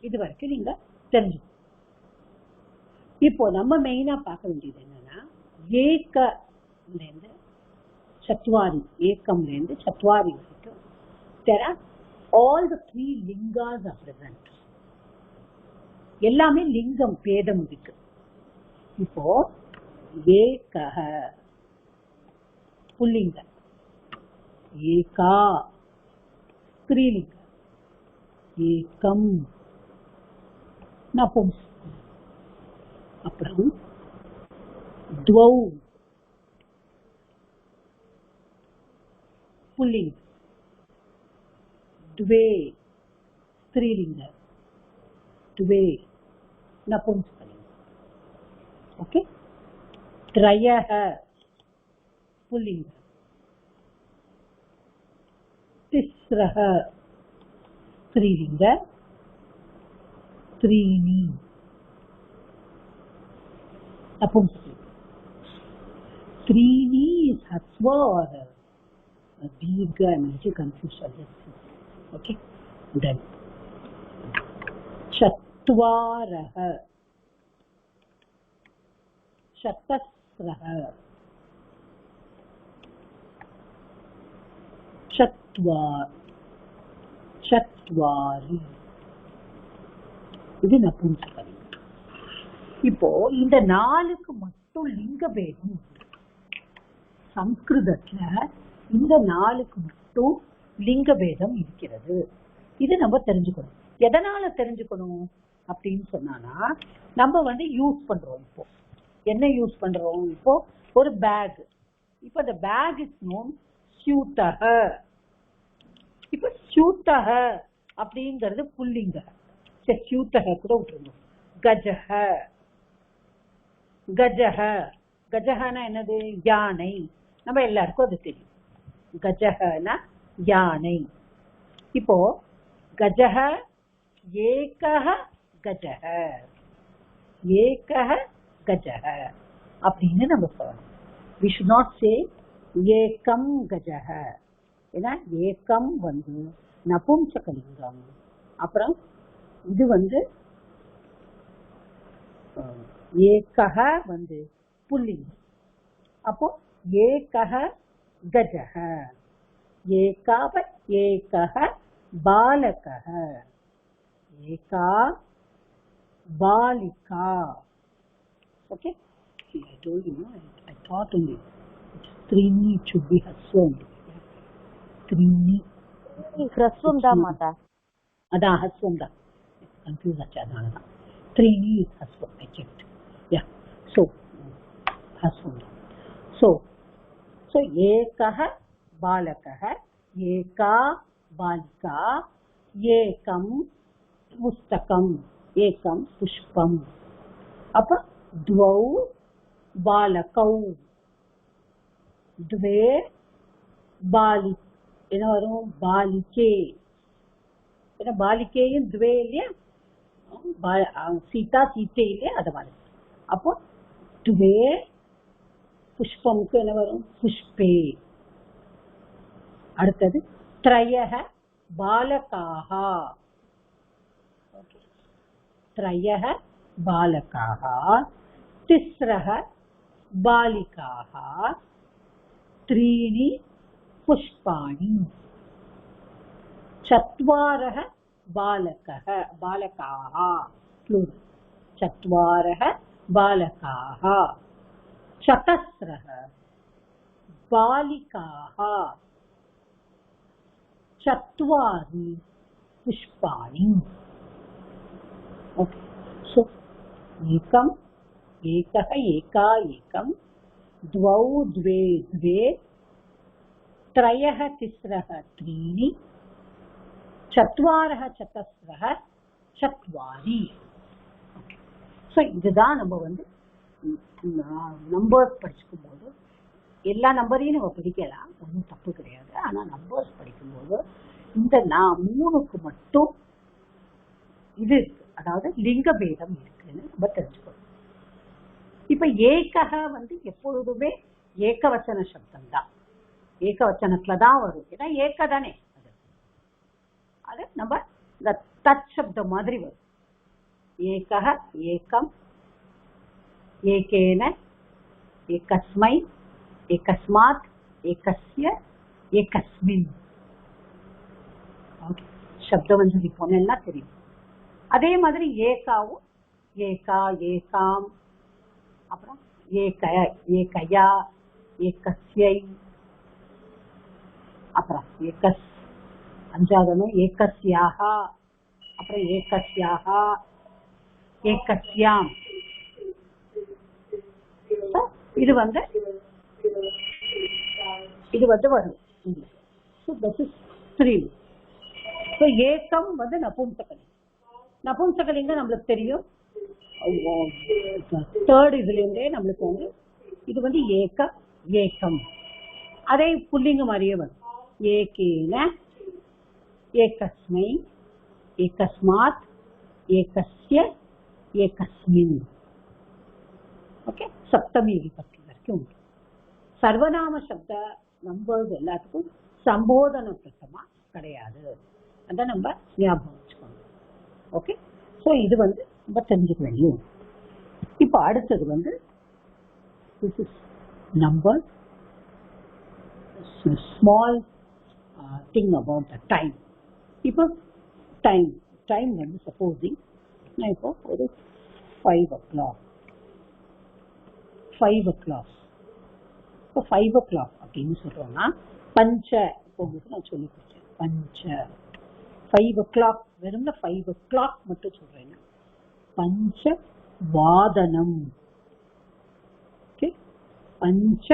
A: இது வரைக்கும் நீங்க தெரிஞ்சுக்கணும். இப்போ நம்ம மெயினா பார்க்க வேண்டியது என்னன்னா ஏகம்ல இருந்து சத்வாரி, ஏகம்ல இருந்து சத்வாரி வரைக்கும் there are all the 3 lingas are present. எல்லாமே லிங்கம் பேதம் இருக்கு. இப்போ ஏகஹ புல்லிங்க, ஏகா ஸ்திரீலிங்க, ஏகம் நபும்சகம், அப்புறம் துவௌ புல்லிங்க, द्वे स्त्रीलिंग, द्वे नपुंसकलिंग. ओके. त्रयः पुल्लिंग, तिस्रः स्त्रीलिंग, त्रीणि नपुंसकलिंग. त्रीणि is hasva or दीर्घ. I'm a little confused. Okay. Then चत्वारः, चतस्रः, चत्वारि. இது நபும்சகலிங்கம். இப்போ இந்த 4க்கு மட்டும் லிங்க பேதம். சம்ஸ்கிருதத்துல இந்த 4க்கு மட்டும் லிங்க பேதம் இருக்கிறது. இது நம்ம தெரிஞ்சுக்கணும். எதனால தெரிஞ்சுக்கணும் அப்படின்னு சொன்னா நம்ம வந்து யூஸ் பண்றோம். இப்போ என்ன யூஸ் பண்றோம்? இப்போ ஒரு பேக். இப்போ the bag is known ஸ்யூதஹ. இப்போ ஸ்யூதஹ அப்படிங்கிறது புல்லிங்க.
C: ஸ்யூத்தக கூட விட்டுருந்தோம். கஜஹ கஜஹ கஜஹனா என்னது? யானை. நம்ம எல்லாருக்கும் அது தெரியும். கஜஹனா யானை. இப்போ கஜஹ ஏகஹ கஜஹ ஏகஹ கஜஹ அப்படின்னு நம்ம சொல்லணும். we should not say ஏகம் கஜஹ. ஏன்னா ஏகம் வந்து நபும்சகலிங்கம். அப்புறம் இது வந்து ஏகஹ வந்து புல்லிங்கம். அப்போ ஏகஹ கஜஹ ஏகாவ ஏகஹ பாலகஹ ஏகா Baliga. Okay, I told you, I thought only Trini should be Haswam. Trini
F: Haswam da mata.
C: Ada Haswam da. Confused acha adana. Trini is Haswam. I checked. Yeah. So Haswam. So ekah balakah, eka balika, ekam pustakam, ekam pushpam. அப்ப द्वौ बालकौ द्वे बालि என்ன வரும்? பாலிகே. ஏன்னா பாலிகேயும் துவே இல்லையா? சீதா சீட்டே இல்லையா? அது மாதிரி. அப்போ துவே புஷ்பமுக்கு என்ன வரும்? புஷ்பே. அடுத்தது த்ரயஹ பாலகாஹ. த்ரயஹ बालकाः तिस्रः बालिकाः त्रीणि पुष्पाणि चत्वारः बालकाः प्लूरल् चत्वारः बालकाः चतस्रः बालिकाः चत्वारि पुष्पाणि. ओके, सो एकम एकः एका एकं द्वौ द्वे द्वे त्रयः तिस्रः त्रीणि चत्वारः चतस्रः चत्वारि. ஸோ இதுதான் நம்ம வந்து நம்பர்ஸ் படிச்சுக்கும்போது எல்லா நம்பரையும் நம்ம படிக்கலாம், ஒன்றும் தப்பு கிடையாது. ஆனால் நம்பர்ஸ் படிக்கும்போது இந்த 3க்கு மட்டும் இது இருக்கு, அதாவது லிங்க பேதம் இருக்குன்னு நம்ம தெரிஞ்சுக்கணும். இப்ப ஏகஹ வந்து எப்பொழுதுமே ஏகவச்சன சப்தம் தான், ஏகவச்சனத்துலதான் வரும். ஏன்னா ஏக தானே, அது நம்ம இந்த தத் சப்தம் மாதிரி வரும். ஏகஹ ஏகம் ஏகேன ஏகஸ்மை ஏகஸ்மாத் ஏகஸ்ய ஏகஸ்மின். ஓகே, சப்தவஞ்சலி போனா தெரியும். அதே மாதிரி ஏகாவும் ஏகா ஏகாம், அப்புறம் ஏகயா ஏகஸ்யை, அப்புறம் ஏகஸ், அஞ்சாவது ஏகஸ்யாக, அப்புறம் ஏகஸ்யாக ஏகஸ்யாம். இது வந்து வரும். So this is 3. So ஏகம் வந்து நபும்சகலிங்கம். நபும்சகலிங்கம் நம்மளுக்கு தெரியும், தேர்ட் இதுல இருந்தே நம்மளுக்கு வந்து இது வந்து ஏக ஏகம். அதே புல்லிங்கம் மாதிரியே வரும். ஏகேன ஏகஸ்மை ஏகஸ்மாத் ஏகஸ்ய ஏகஸ்மின். ஓகே, சப்தமி விபக்தி வரைக்கும் உண்டு. சர்வநாம சப்த நம்பர்ஸ் எல்லாத்துக்கும் சம்போதன பிரசமா கிடையாது, அதான் நம்ம ஞாபகம் வச்சுக்கணும். ஓகே, ஸோ இது வந்து நம்ம தெரிஞ்சுக்க வேண்டியும். இப்போ அடுத்தது வந்து number small thing about the time. இப்போ டைம் வந்து சப்போஸிங் நான் இப்போ ஒரு 5 o'clock இப்போ 5 o'clock அப்படின்னு சொல்றோம்னா பஞ்ச, இப்போ உங்களுக்கு நான் சொல்லி கொடுத்தேன் பஞ்ச 5 o'clock, வெறும் 5 o'clock மட்டும் சொல்றேன். பஞ்ச வாதனம், பஞ்ச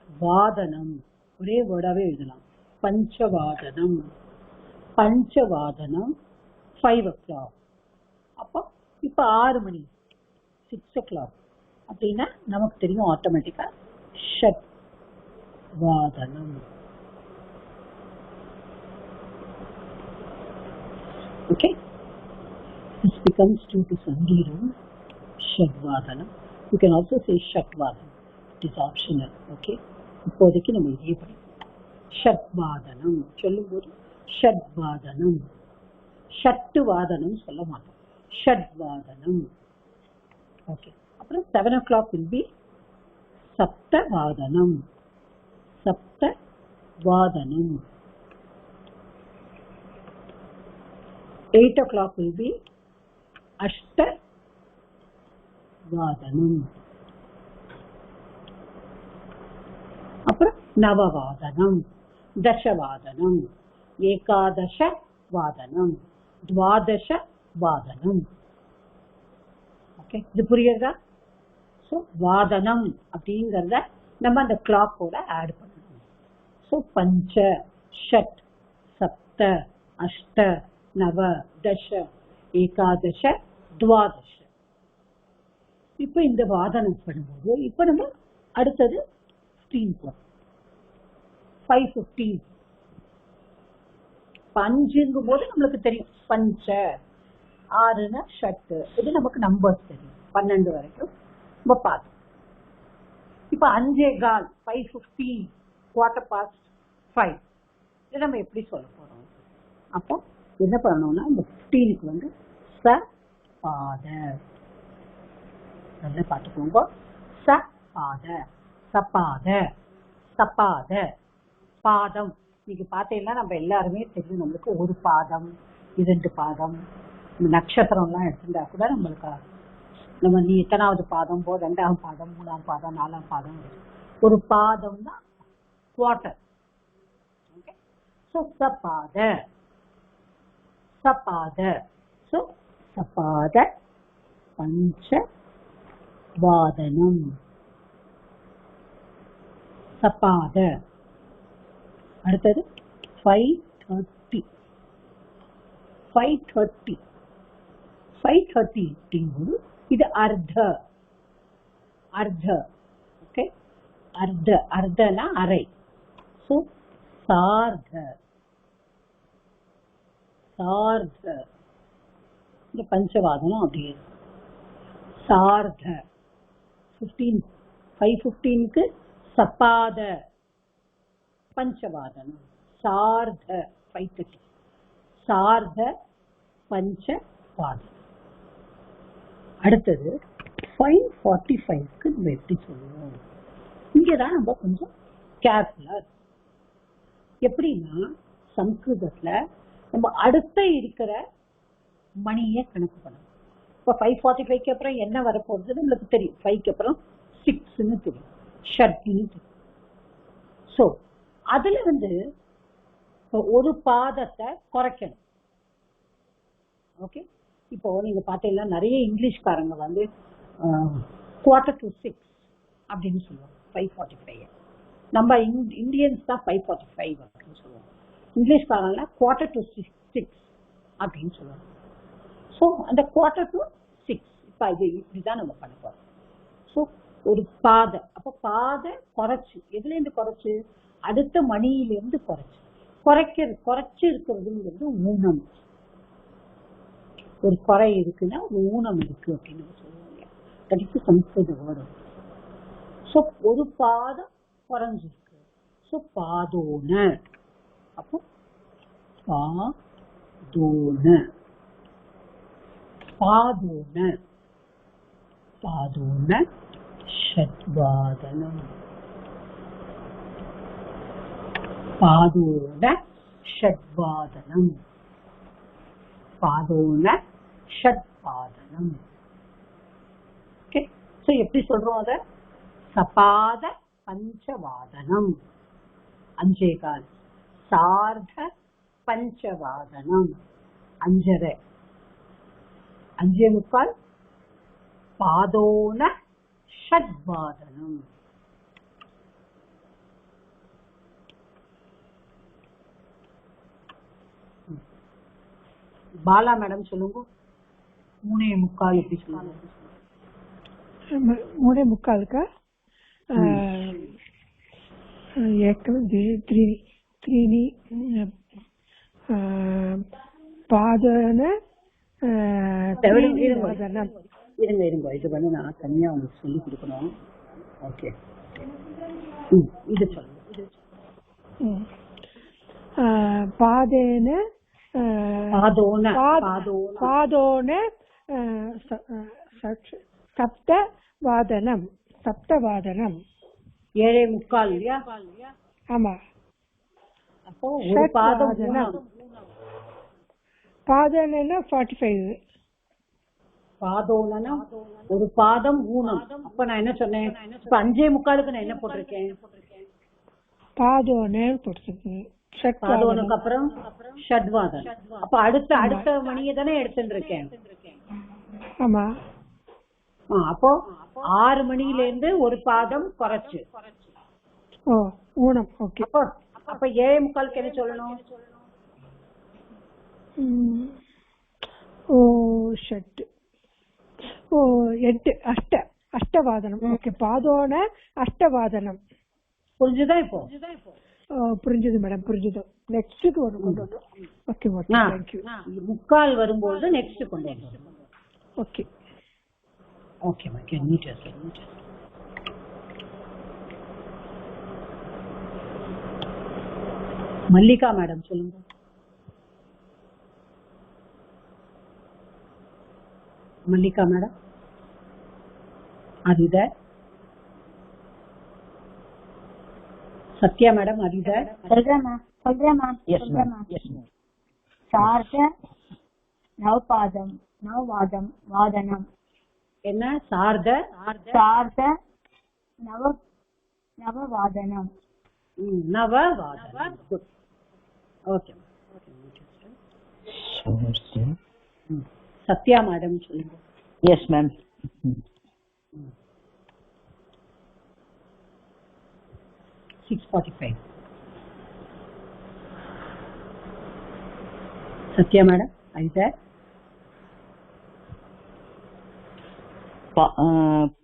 C: வாதனம் ஒரே வேர்டாவே எழுதலாம். பஞ்சவாதனம் 5 o'clock. இப்ப 6 மணி 6 o'clock அப்படின்னா நமக்கு தெரியும் ஆட்டோமேட்டிக்கா shut வாதனம். Okay, this becomes 2 to Sangeeram, Shadvadanam. You can also say Shatvadanam. It is optional. Okay, இப்போதைக்கு நம்ம இதே படிப்போம். ஷட்வாதனம் சொல்லும்போது ஷட்வாதனம், ஷட்டு வாதனம் சொல்ல மாட்டோம், ஷட்வாதனம். ஓகே, அப்புறம் 7 o'clock will be சப்தவாதனம், சப்தவாதனம். 8 o'clock will be அஷ்டவாதனம். அப்புறம் நவவாதனம், தசவாதனம், ஏகாதச வாதனம், துவாதச வாதனம். ஓகே, இது புரியுதா? ஸோ வாதனம் அப்படிங்கிறத நம்ம அந்த கிளாக்கோட ஆட் பண்ணணும். ஸோ பஞ்ச, ஷட், சப்த, அஷ்ட, நவ, தச, ஏகாதச, துவாதச. இப்ப இந்த வாதனம் பண்ணும்போது இப்ப நம்ம அடுத்தது 5:15. 5ங்கும் போது நம்மளுக்கு தெரியும் பஞ்ச, 6னா ஷட்டு, இது நமக்கு நம்பர்ஸ் தெரியும். 12 வரைக்கும் நம்ம பார்த்தோம். இப்ப 5:15, 5:15, 5:15 இது நம்ம எப்படி சொல்ல போறோம்? அப்போ என்ன பண்ணணும்னா இந்த 15க்கு வந்து ச பாத, நல்லா பார்த்துக்கோங்க. ச பாத, சப்பாத, சப்பாத, பாதம். நீங்க பார்த்தீங்கன்னா நம்ம எல்லாருமே தெரியும், நம்மளுக்கு ஒரு பாதம், 2 பாதம், நட்சத்திரம்லாம் எடுத்துட்டா கூட நம்மளுக்கு நம்ம நீ எத்தனாவது பாதம் போ, 2ஆம் பாதம், 3ஆம் பாதம், 4ஆம் பாதம். ஒரு பாதம் தான் குவார்டர். ஓகே, ஸோ சப்பாத, சப்பாத, ஸோ சப்பாத பஞ்ச வாதனம், சப்பாத. அடுத்தது 5:30, 5:30, 5:30 அப்படிங்கும்போது இது அர்த்த, அர்த்த. ஓகே, அர்த்த, அர்த்தனா அரை. ஸோ சார்த, சார்த. இந்த பஞ்சவாதனம் அப்படியே சார்த. 5:15க்கு சப்பாத பஞ்சவாதனம், சார்த 5:30, சார்த பஞ்சவாதனம். அடுத்தது 5:45க்கு நம்ம எப்படி சொல்லுவோம்? இங்கதான் நம்ம கொஞ்சம் கேர்ஃபுல்லா இருக்கும். எப்படின்னா சம்ஸ்கிருதத்துல நம்ம அடுத்த இருக்கிற மணியை கணக்கு பண்ணணும். இப்போ 5:45க்கு அப்புறம் என்ன வரப்போகுது நம்மளுக்கு தெரியும். 5க்கு அப்புறம் 6ன்னு தெரியும், ஷட்னு தெரியும். ஸோ அதுல வந்து ஒரு பாதத்தை குறைக்கணும். ஓகே, இப்போ நீங்க பார்த்தீங்கன்னா நிறைய இங்கிலீஷ்காரங்க வந்து 5:45 அப்படின்னு சொல்லுவாங்க 5:45. நம்ம இந்தியன்ஸ் தான் 5:45 அப்படின்னு சொல்லுவாங்க. இங்கிலீஷ்காரங்கள 5:45 அப்படின்னு சொல்லுவாங்க. ஸோ அந்த 5:45 இப்போ இது இப்படிதான் நம்ம பண்ண போறோம். ஸோ ஒரு பாதை, அப்போ பாதை குறைச்சு, எதுல இருந்து குறைச்சு? அடுத்த மணியிலிருந்து குறைச்சு. குறைச்சு இருக்கிறதுங்கிறது ஊனம். ஒரு குறை இருக்குன்னா ஒரு ஊனம் இருக்கு அப்படின்னு சொல்லுவாங்க. அதுக்கு சம்ஸ்கிருத வேர்டு. ஸோ ஒரு பாதம் குறைஞ்சிருக்கு. ஸோ பாதோன, அப்போ பாதோன, பாதோன, பாதோன ஷட்வாதனம், பாதோன ஷட்வாதனம், பாதோன ஷட்வாதனம். ஓகே, ஸோ எப்படி சொல்றோம் அத? சபாத பஞ்சவாதனம் 5:15, சார்த பஞ்சவாதனம் 5:30, 5:45, பாதோன ஷட்வாதனம். பாலா மேடம் சொல்லுங்க. 3:45 எப்படி சொல்லுவாங்க?
G: 3:45 त्रीणि पादन
C: இருங்க இது வந்து நான் தனியா உங்களுக்கு சொல்லி கொடுக்கணும். ஓகே, இது சொல்லுங்க.
G: पादेन पादोन सप्तवादनम
C: 7:45 இல்லையா?
G: ஆமா.
C: அப்போ ஒரு பாதம்
G: பாதம்னா 45.
C: பாதோனா ஒரு பாதம் ஊனம். அப்ப நான் என்ன சொன்னேன்? இப்ப 5:45க்கு நான் என்ன போட்டிருக்கேன்?
G: பாதோனே போட்டிருக்கேன்.
C: பாதோனுக்கு அப்புறம் ஷட்வாதன். அப்ப அடுத்த மணியை தானே எடுத்துட்டு இருக்கேன்.
G: ஆமா.
C: அப்போ 6 மணில இருந்து ஒரு பாதம் குறைச்சு.
G: ஓ, ஊனம். ஓகே.
C: அப்ப 7:45க்கு என்ன சொல்லணும்?
G: ஓ ஷட். ஓ 8 அஷ்டவாதனம். ஓகே, பாதோன அஷ்டவாதனம்.
C: புரிஞ்சுதா இப்போ?
G: புரிஞ்சது மேடம், புரிஞ்சது. நெக்ஸ்ட்டுக்கு கொண்டு வந்தோம். Okay okay, thank you.
C: 3:45 வரும்போது நெக்ஸ்ட் கொண்டு வந்தோம்.
G: ஓகே
C: ஓகே மா, can meet us. Mallika madam சொல்லுங்க. மல்லிகா மேடம், அது இத சத்யா மேடம், அது இத
F: சொல்றேம்மா. சார்த நவபாதம் வாதனம்.
C: என்ன? சார்த
F: நவவாதனம்.
C: நவவாதனம். ஓகே. சத்யா மேடம் சொல்லுங்க.
H: Yes ma'am.
C: 6:45. சத்யா மேடம், ஐதா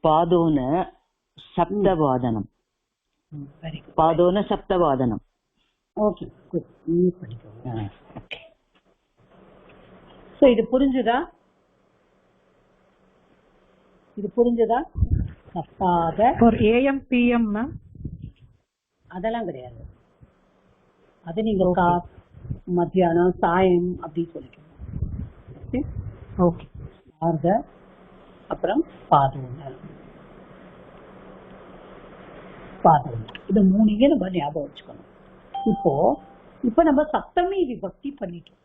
H: பாதோன சப்தவாதனம்.
C: Very good.
H: பாதோன சப்தவாதனம்.
C: Okay, good. நீ படிக்கோங்க. ஓகே. சோ இது புரிஞ்சுதா? சப்பாத
E: ஒரு AM PM மேம்
C: அதெல்லாம் கிடையாது. அது நீங்க மத்தியானம் சாயம் அப்படி சொல்லிக்கணும்.
E: ஓகே.
C: சார்த அப்புறம் பாதோன. இது 3 நம்ம ஞாபகம் வச்சுக்கணும். இப்போ நம்ம சப்தமி விபக்தி பண்ணிட்டோம்.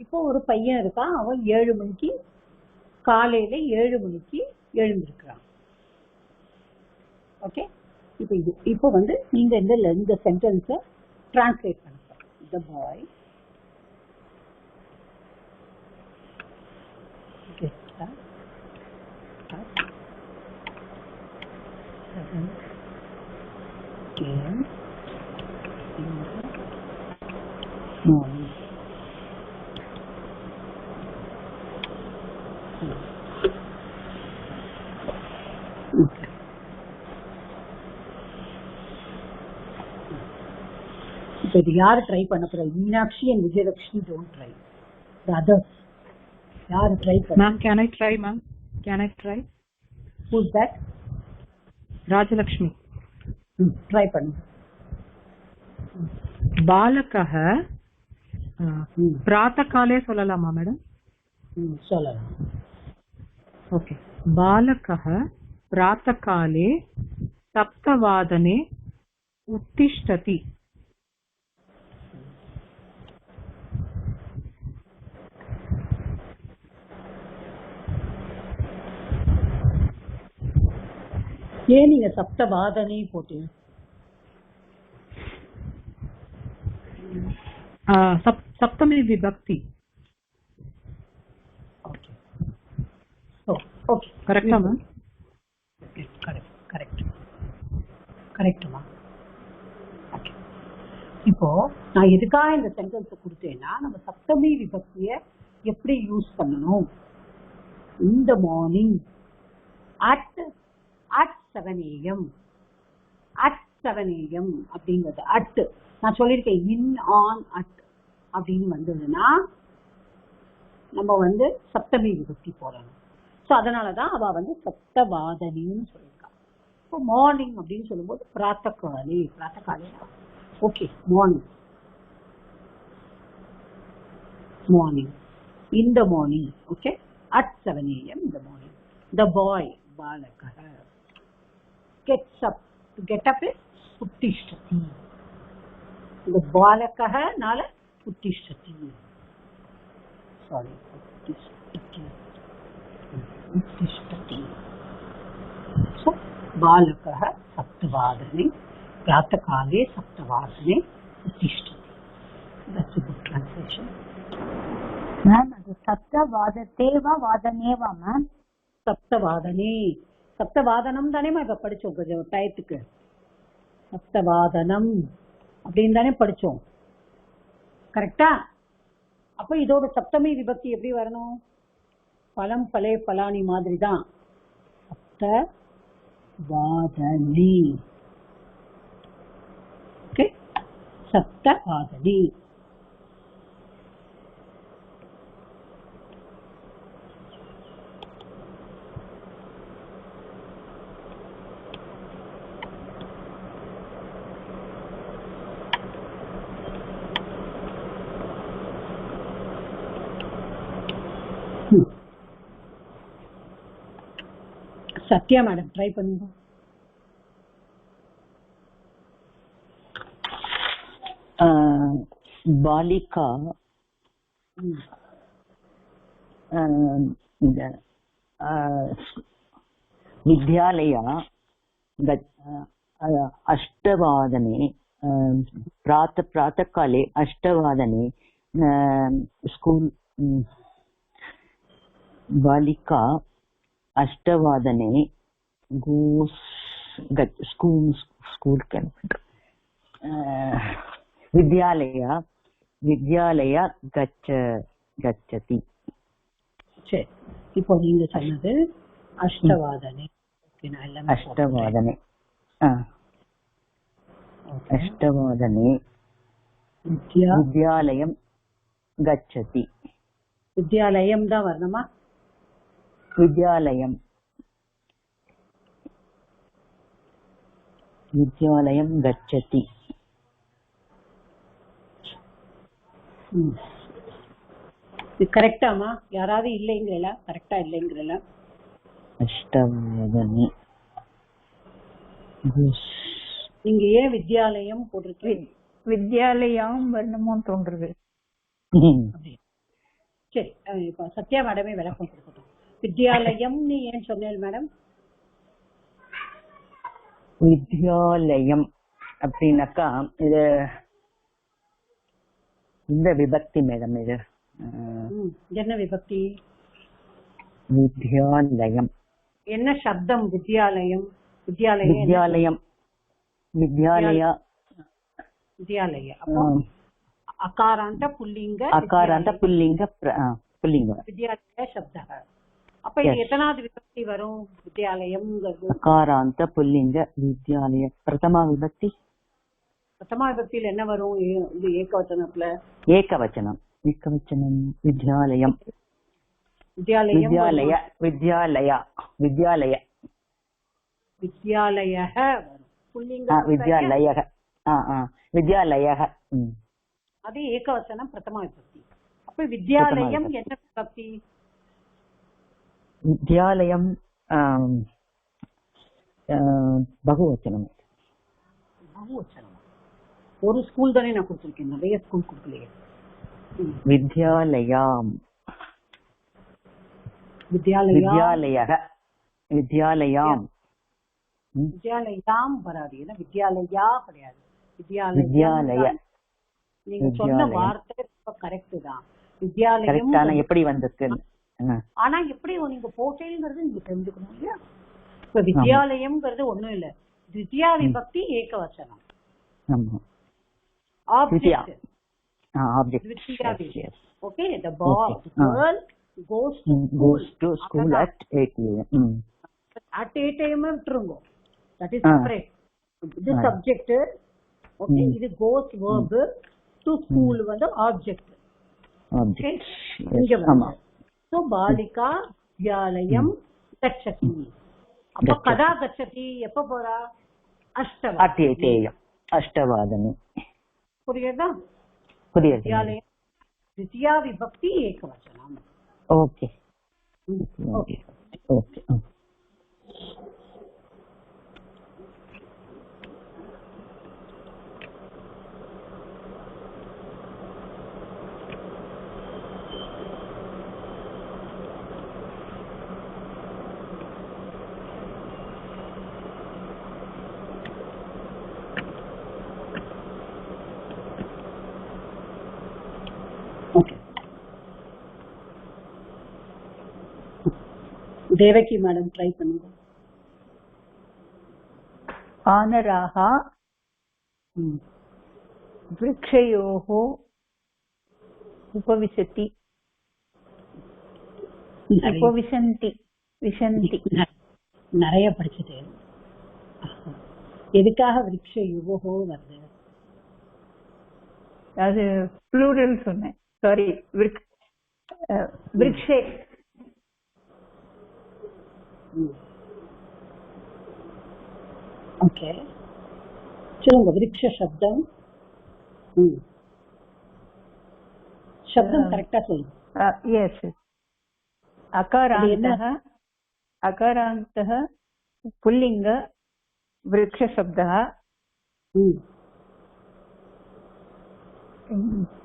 C: இப்போ ஒரு பையன் இருக்கான், அவன் 7 மணிக்கு காலையில 7 மணிக்கு எழுந்திருக்கிறான். ஓகே. இப்போ வந்து நீங்க இந்த சென்டென்ஸை டிரான்ஸ்லேட் பண்ண போறோம். The boy gets up at 7 a.m. in the morning. Okay. இப்போ இது யாரு ட்ரை பண்ண போறா? Meenakshi and Vijayalakshmi don't try. The others. யாரு ட்ரை பண்ண?
E: Ma'am, can I try, ma'am? Can I try?
C: Who's that?
E: Rajalakshmi.
C: Try பண்ணு.
E: பாலகः प्रातःकाले சொல்லலாமா மேடம்?
C: சொல்லலாம்.
E: ஓகே. बालकः प्रातःकाले सप्तवादने उत्तिष्ठति.
C: ஏன் நீங்க சப்தவாதனை போட்டீங்க?
E: सप्तमी विभक्ति.
C: Okay. So, okay.
E: Correct, ma'am?
C: Correct, ma'am. Okay. இப்போ நான் எதுக்காக இந்த சென்டென்ஸ் கொடுத்தேன்னா, நம்ம சப்தமி விபக்தியை எப்படி யூஸ் பண்ணணும்
A: in the morning at 7 a.m. at 7 a.m. அப்படிங்கிறது at நான் சொல்லியிருக்கேன் in on at அப்படின்னு வந்ததுன்னா நம்ம வந்து சப்தமி விபக்தி போடணும். ஸோ அதனாலதான் அவ வந்து சப்தவாதனின்னு சொல்லியிருக்கா. இப்போ மார்னிங் அப்படின்னு சொல்லும்போது பிராத்தகாலே okay morning in the morning, okay, at 7 a.m. in the morning. The boy balakah gets up. To get up is uttishtati. The balakah nala uttishtati. Sorry, uttishtati. So balakah saptavadane pratakale saptavadane uttishtati. That's a good translation.
F: Ma'am அது சப்தவாதத்தேவா வாதனேவா ma'am?
A: சப்தவாதனே சப்தவாதனம் தானேமா இப்ப படிச்சோம் கொஞ்சம் டயத்துக்கு. சப்தவாதனம் அப்படின்னு தானே படிச்சோம், கரெக்டா? அப்ப இதோட சப்தமி விபக்தி எப்படி வரணும்? பலம் பலே பலானி மாதிரி தான். சப்தவாதனி, ஓகே, சப்தவாதனி. சத்யா மேடம் ட்ரை பண்ணுங்க.
H: பாலிகா வித்யாலய अष्टवादने प्रातःकाले अष्टवादने स्कूल बालिका अष्टवादने स्कूल विद्यालय गच्छति.
A: சரி, இப்போ நீங்க சொன்னது அஷ்டவாதனே.
H: अष्टवादने अष्टवादने विद्यालयं गच्छति.
A: विद्यालयं தான் வரணுமா?
H: विद्यालयं गच्छति.
A: இது கரெக்டாமா? யாராவது இல்லைங்கிறல? கரெக்டா இல்லைங்கிறல?
H: அஷ்டவாதனே
A: நீங்க ஏன் வித்யாலயம் போட்டிருக்கீங்க?
C: வித்யாலயம் வரணுமோன்னு தோன்றுது.
A: சரி, இப்ப சத்யா மேடமே விளக்கம் கொடுக்கட்டும். வித்யாலயம் நீ ஏன் சொன்னேன் மேடம்?
H: வித்யாலயம் அப்படின்னாக்கா இது இந்த விபக்தி மேடம். இது
A: என்ன விபக்தி?
H: வித்யாலயம்
A: என்ன சப்தம்? வித்யாலயம்
H: வித்யாலயம் வித்யாலய
A: வித்யாலய. அப்போ அகாராந்த புல்லிங்க புல்லிங்க வித்யாலய சப்தः. அப்ப இது எத்தனாவது விபக்தி வரும்? வித்யாலயம்ங்கிறது
H: அகாராந்த புல்லிங்க வித்யாலய பிரதமா விபக்தி.
A: பிரதமா விபக்தியில என்ன வரும்? இது ஏகவச்சனத்துல
H: ஏகவச்சனம் வித்யாலயம் வித்யாலய வித்யாலய வித்யாலய
A: வித்யாலயः வரும். புல்லிங்க
H: வித்யாலயः வித்யாலயः
A: அது ஏகவச்சனம் பிரதமா விபக்தி. அப்ப வித்யாலயம் என்ன விபக்தி?
H: வித்யாலயம் பகுவச்சனம்.
A: ஒரு ஸ்கூல் தானே நான் கொடுத்திருக்கேன், நிறைய ஸ்கூல் கொடுக்கலையே.
H: வித்யாலயம் வித்யாலயம்
A: வித்யாலயம் வராது. ஏன்னா வித்யாலயா கிடையாது, வித்யாலய. நீங்க சொன்ன வார்த்தை கரெக்ட் தான், வித்யாலயம்.
H: எப்படி வந்திருக்கு?
A: ஆனா எப்படி நீங்க போட்டேங்கிறது நீங்க தெரிஞ்சுக்கணும் இல்லையா? இப்ப வித்யாலயம்ங்கிறது ஒண்ணும் இல்ல, த்விதியா விபக்தி ஏகவச்சனம். Object. Okay, the girl goes
H: to school at 8 a.m.
A: at 8 a.m. விட்டுருங்க. That is separate. This subject, okay, இது goes verb, to school வந்து object.
H: Object.
A: இங்க வந்து. So பாலிகா வித்யாலயம் கச்சதி. அப்ப கதா கச்சதி எப்ப போறா? அஷ்டவா.
H: At 8 a.m. அஷ்டவாதனி.
A: புரியுதா?
H: புரியுது.
A: வித்யாலயம் द्वितीया विभक्ति एकवचनम.
H: Okay okay okay
A: Devaki madam try பண்ணுங்க.
I: ஆனராக விருக்ஷயோः உபவிசதி உபவிசந்தி விசந்தி.
A: நிறைய படிச்சுட்டு எதுக்காக விருக்ஷயோஹோ வருது?
I: அது ப்ளூரல் சொன்னேன், சாரி. விருக்ஷே.
A: ஓகே, சொல்லுங்க. விருக்ஷ சப்தம் சப்தம் கரெக்டா சொல்லுங்க.
I: எஸ். அகாராந்தः அகாராந்தः புல்லிங்க விருக்ஷசப்தः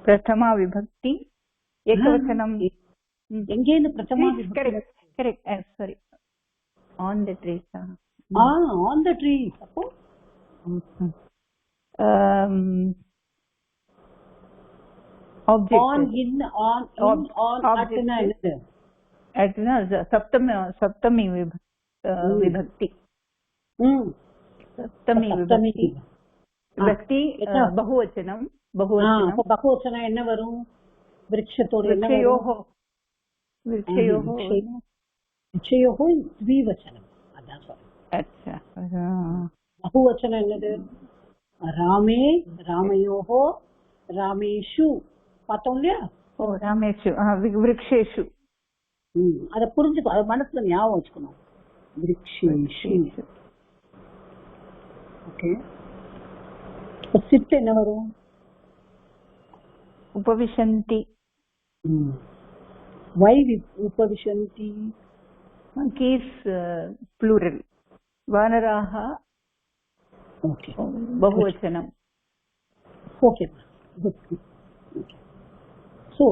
I: பிரதமா விபக்தி ஏகவச்சனம்.
A: எங்கேருந்து பிரதமா விபக்தி?
I: Correct, sorry. on the tree.
A: On the tree. அப்போ
I: object.
A: on, in, on at னா என்னது?
I: at னா சப்தமி விபக்தி. சப்தமி விபக்தி. விபக்தி பகுவச்சனம்.
A: பகுவச்சனம் என்ன வரும்? விருக்ஷத்தோட என்ன வரும்? விருக்ஷயோஹோ த்விவச்சனம். அதான் சொல்றேன். பகுவச்சனம் என்னது? ராமே ராமயோஹோ ராமேஷு. பார்த்தோம் இல்லையா?
I: ஓ, ராமேஷு விருக்ஷேஷு.
A: அத புரிஞ்சுக்கோ, அது மனசுல ஞாபகம் வச்சுக்கணும். விருக்ஷேஷு. ஓகே. சித்து என்ன வரும்?
I: உபவிசந்தி.
A: why உபவிசந்தி?
I: keys plural. வானராக
A: ஓகே,
I: பகுவச்சனம்.
A: ஓகே. ஸோ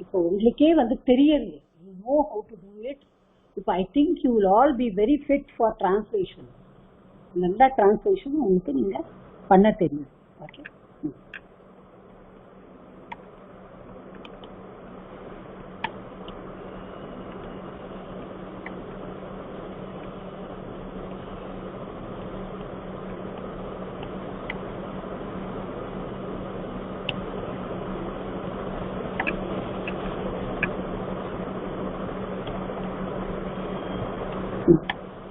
A: இப்போ உங்களுக்கே வந்து தெரியல, you know how to do it. இப்போ I think you will all be very fit for translation. நல்ல translation உங்களுக்கு நீங்க பண்ண தெரியும். ஓகே.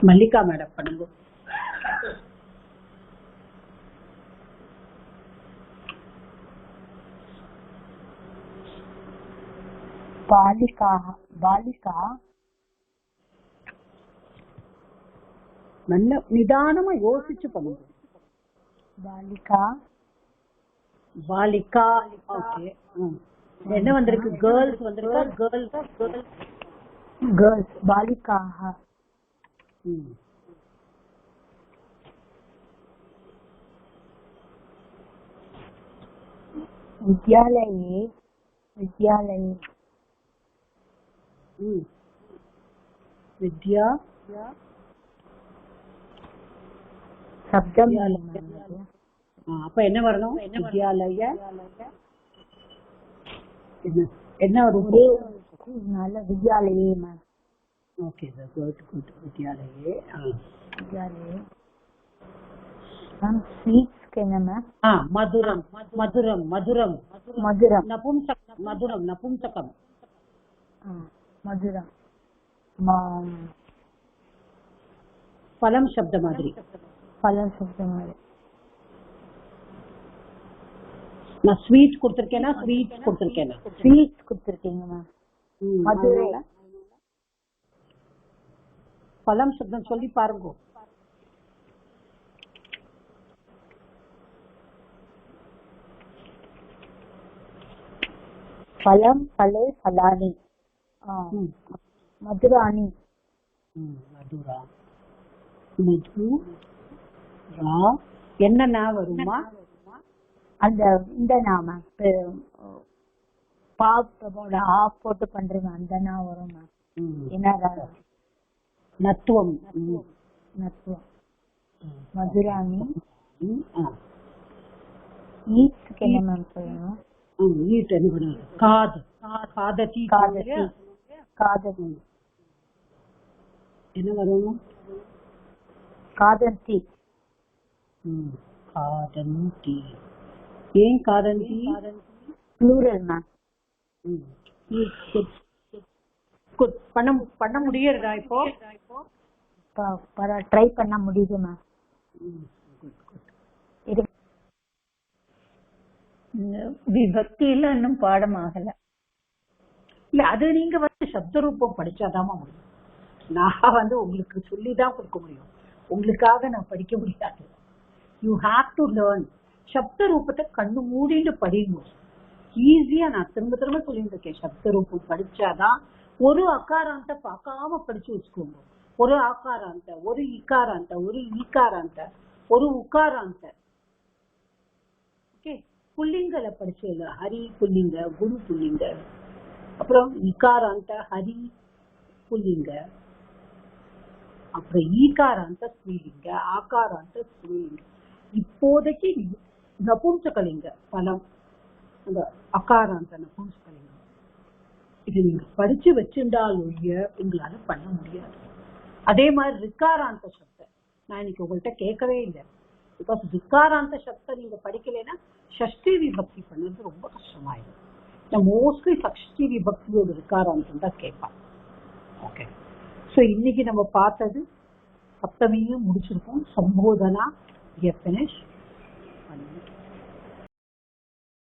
A: மல்லிகா மேடம் பண்ணுங்க.
F: பாலிகா
A: நல்ல நிதானமா யோசிச்சு பண்ணுங்க. பாலிகா. ஓகே. என்ன வந்திருக்கு? கேர்ள்ஸ் வந்திருக்கா?
F: கேர்ள்ஸ் பாலிகாஹ. வித்யாலயே
A: வித்யா
F: சப்தம்.
A: அப்ப என்ன வரணும்? வித்யாலய என்ன வரும்?
F: நல்ல வித்யாலயே மேம்.
A: Okay sir, good. வித்யாலயே.
F: மேம் ஸ்வீட்ஸ் என்ன மேம்?
A: மதுரம்.
F: மதுரம்
A: நபும்சகம்.
F: மதுரா
C: பலம் சப்த மாதிரி.
F: பலம் சப்த மாதிரி.
C: நான் ஸ்வீட் கொடுத்திருக்கேனா ஸ்வீட் கொடுத்திருக்கேனா?
F: ஸ்வீட் கொடுத்திருக்கீங்க மேம். மதுரை
C: பலம் சப்தம் சொல்லி பாருங்க.
F: பலம் பலே பலானி. மதுராணி.
C: மதுரா மதுரா என்ன வருமா?
F: அந்த இந்த நாம பாப்போட ஆஃப் போட்டு பண்றீங்க அந்த நான் வரும் மேம். என்ன
C: நத்துவம்.
F: நத்துவம். மதுராணி. ஈட்டுக்கு என்ன மேம் சொல்லணும்?
C: ஈட்டு என்ன? காது. காததி.
F: காததி. காததி
C: என்ன வரும்?
F: காதந்தி.
C: காதந்தி. ஏன் காதந்தி?
F: Plural ma'am.
C: பண்ண முடியறதா இப்போ?
F: ட்ரை பண்ண முடியுது மேம்.
I: விபக்தியில இன்னும் பாடம் ஆகல.
C: இல்ல அது நீங்க சப்த ரூபம் படிச்சாதாமா முடியும். நான் உங்களுக்கு சொல்லிதான் கொடுக்க முடியும். உங்களுக்காக நான் படிக்க முடியாது. You have to learn. சப்த ரூபத்தை கண்ணு மூடிட்டு படிங்க. ஈஸியா நான் திரும்ப திரும்ப சொல்லிட்டு இருக்கேன். சப்த ரூபம் படிச்சாதான் ஒரு அகாராந்த பார்க்காம படிச்சு வச்சுக்கோங்க. ஒரு ஆகாராந்த, ஒரு இக்காராந்த, ஒரு ஈக்காராந்த, ஒரு உக்காராந்த. ஓகே, புல்லிங்கல படிச்சல ஹரி புல்லிங்க, குரு புல்லிங்க, அப்புறம் இக்காராந்த ஹரி புல்லிங்க, அப்புறம் ஈகாராந்த ஸ்ரீலிங்க, ஆகாராந்த ஸ்ரீலிங்க. இப்போதைக்கு நபும்சகலிங்க பலம், அந்த அகாராந்த நபும்சகலிங்க. இது நீங்க படிச்சு வச்சிருந்தாலும் உங்களால பண்ண முடியாது. அதே மாதிரி ரிக்காராந்த சப்தம் நான் இன்னைக்கு உங்கள்கிட்ட கேட்கவே இல்லை. பிகாஸ் ரிக்காராந்த சப்தம் நீங்க படிக்கலைன்னா ஷஷ்டி விபக்தி பண்ணது ரொம்ப கஷ்டமாயிடும். நான் மோஸ்ட்லி ஷஷ்டி விபக்தியோட ரிக்காராந்தம் தான் கேட்பான். ஓகே, ஸோ இன்னைக்கு நம்ம பார்த்தது சப்தமியும் முடிச்சிருக்கோம். சம்போதனா.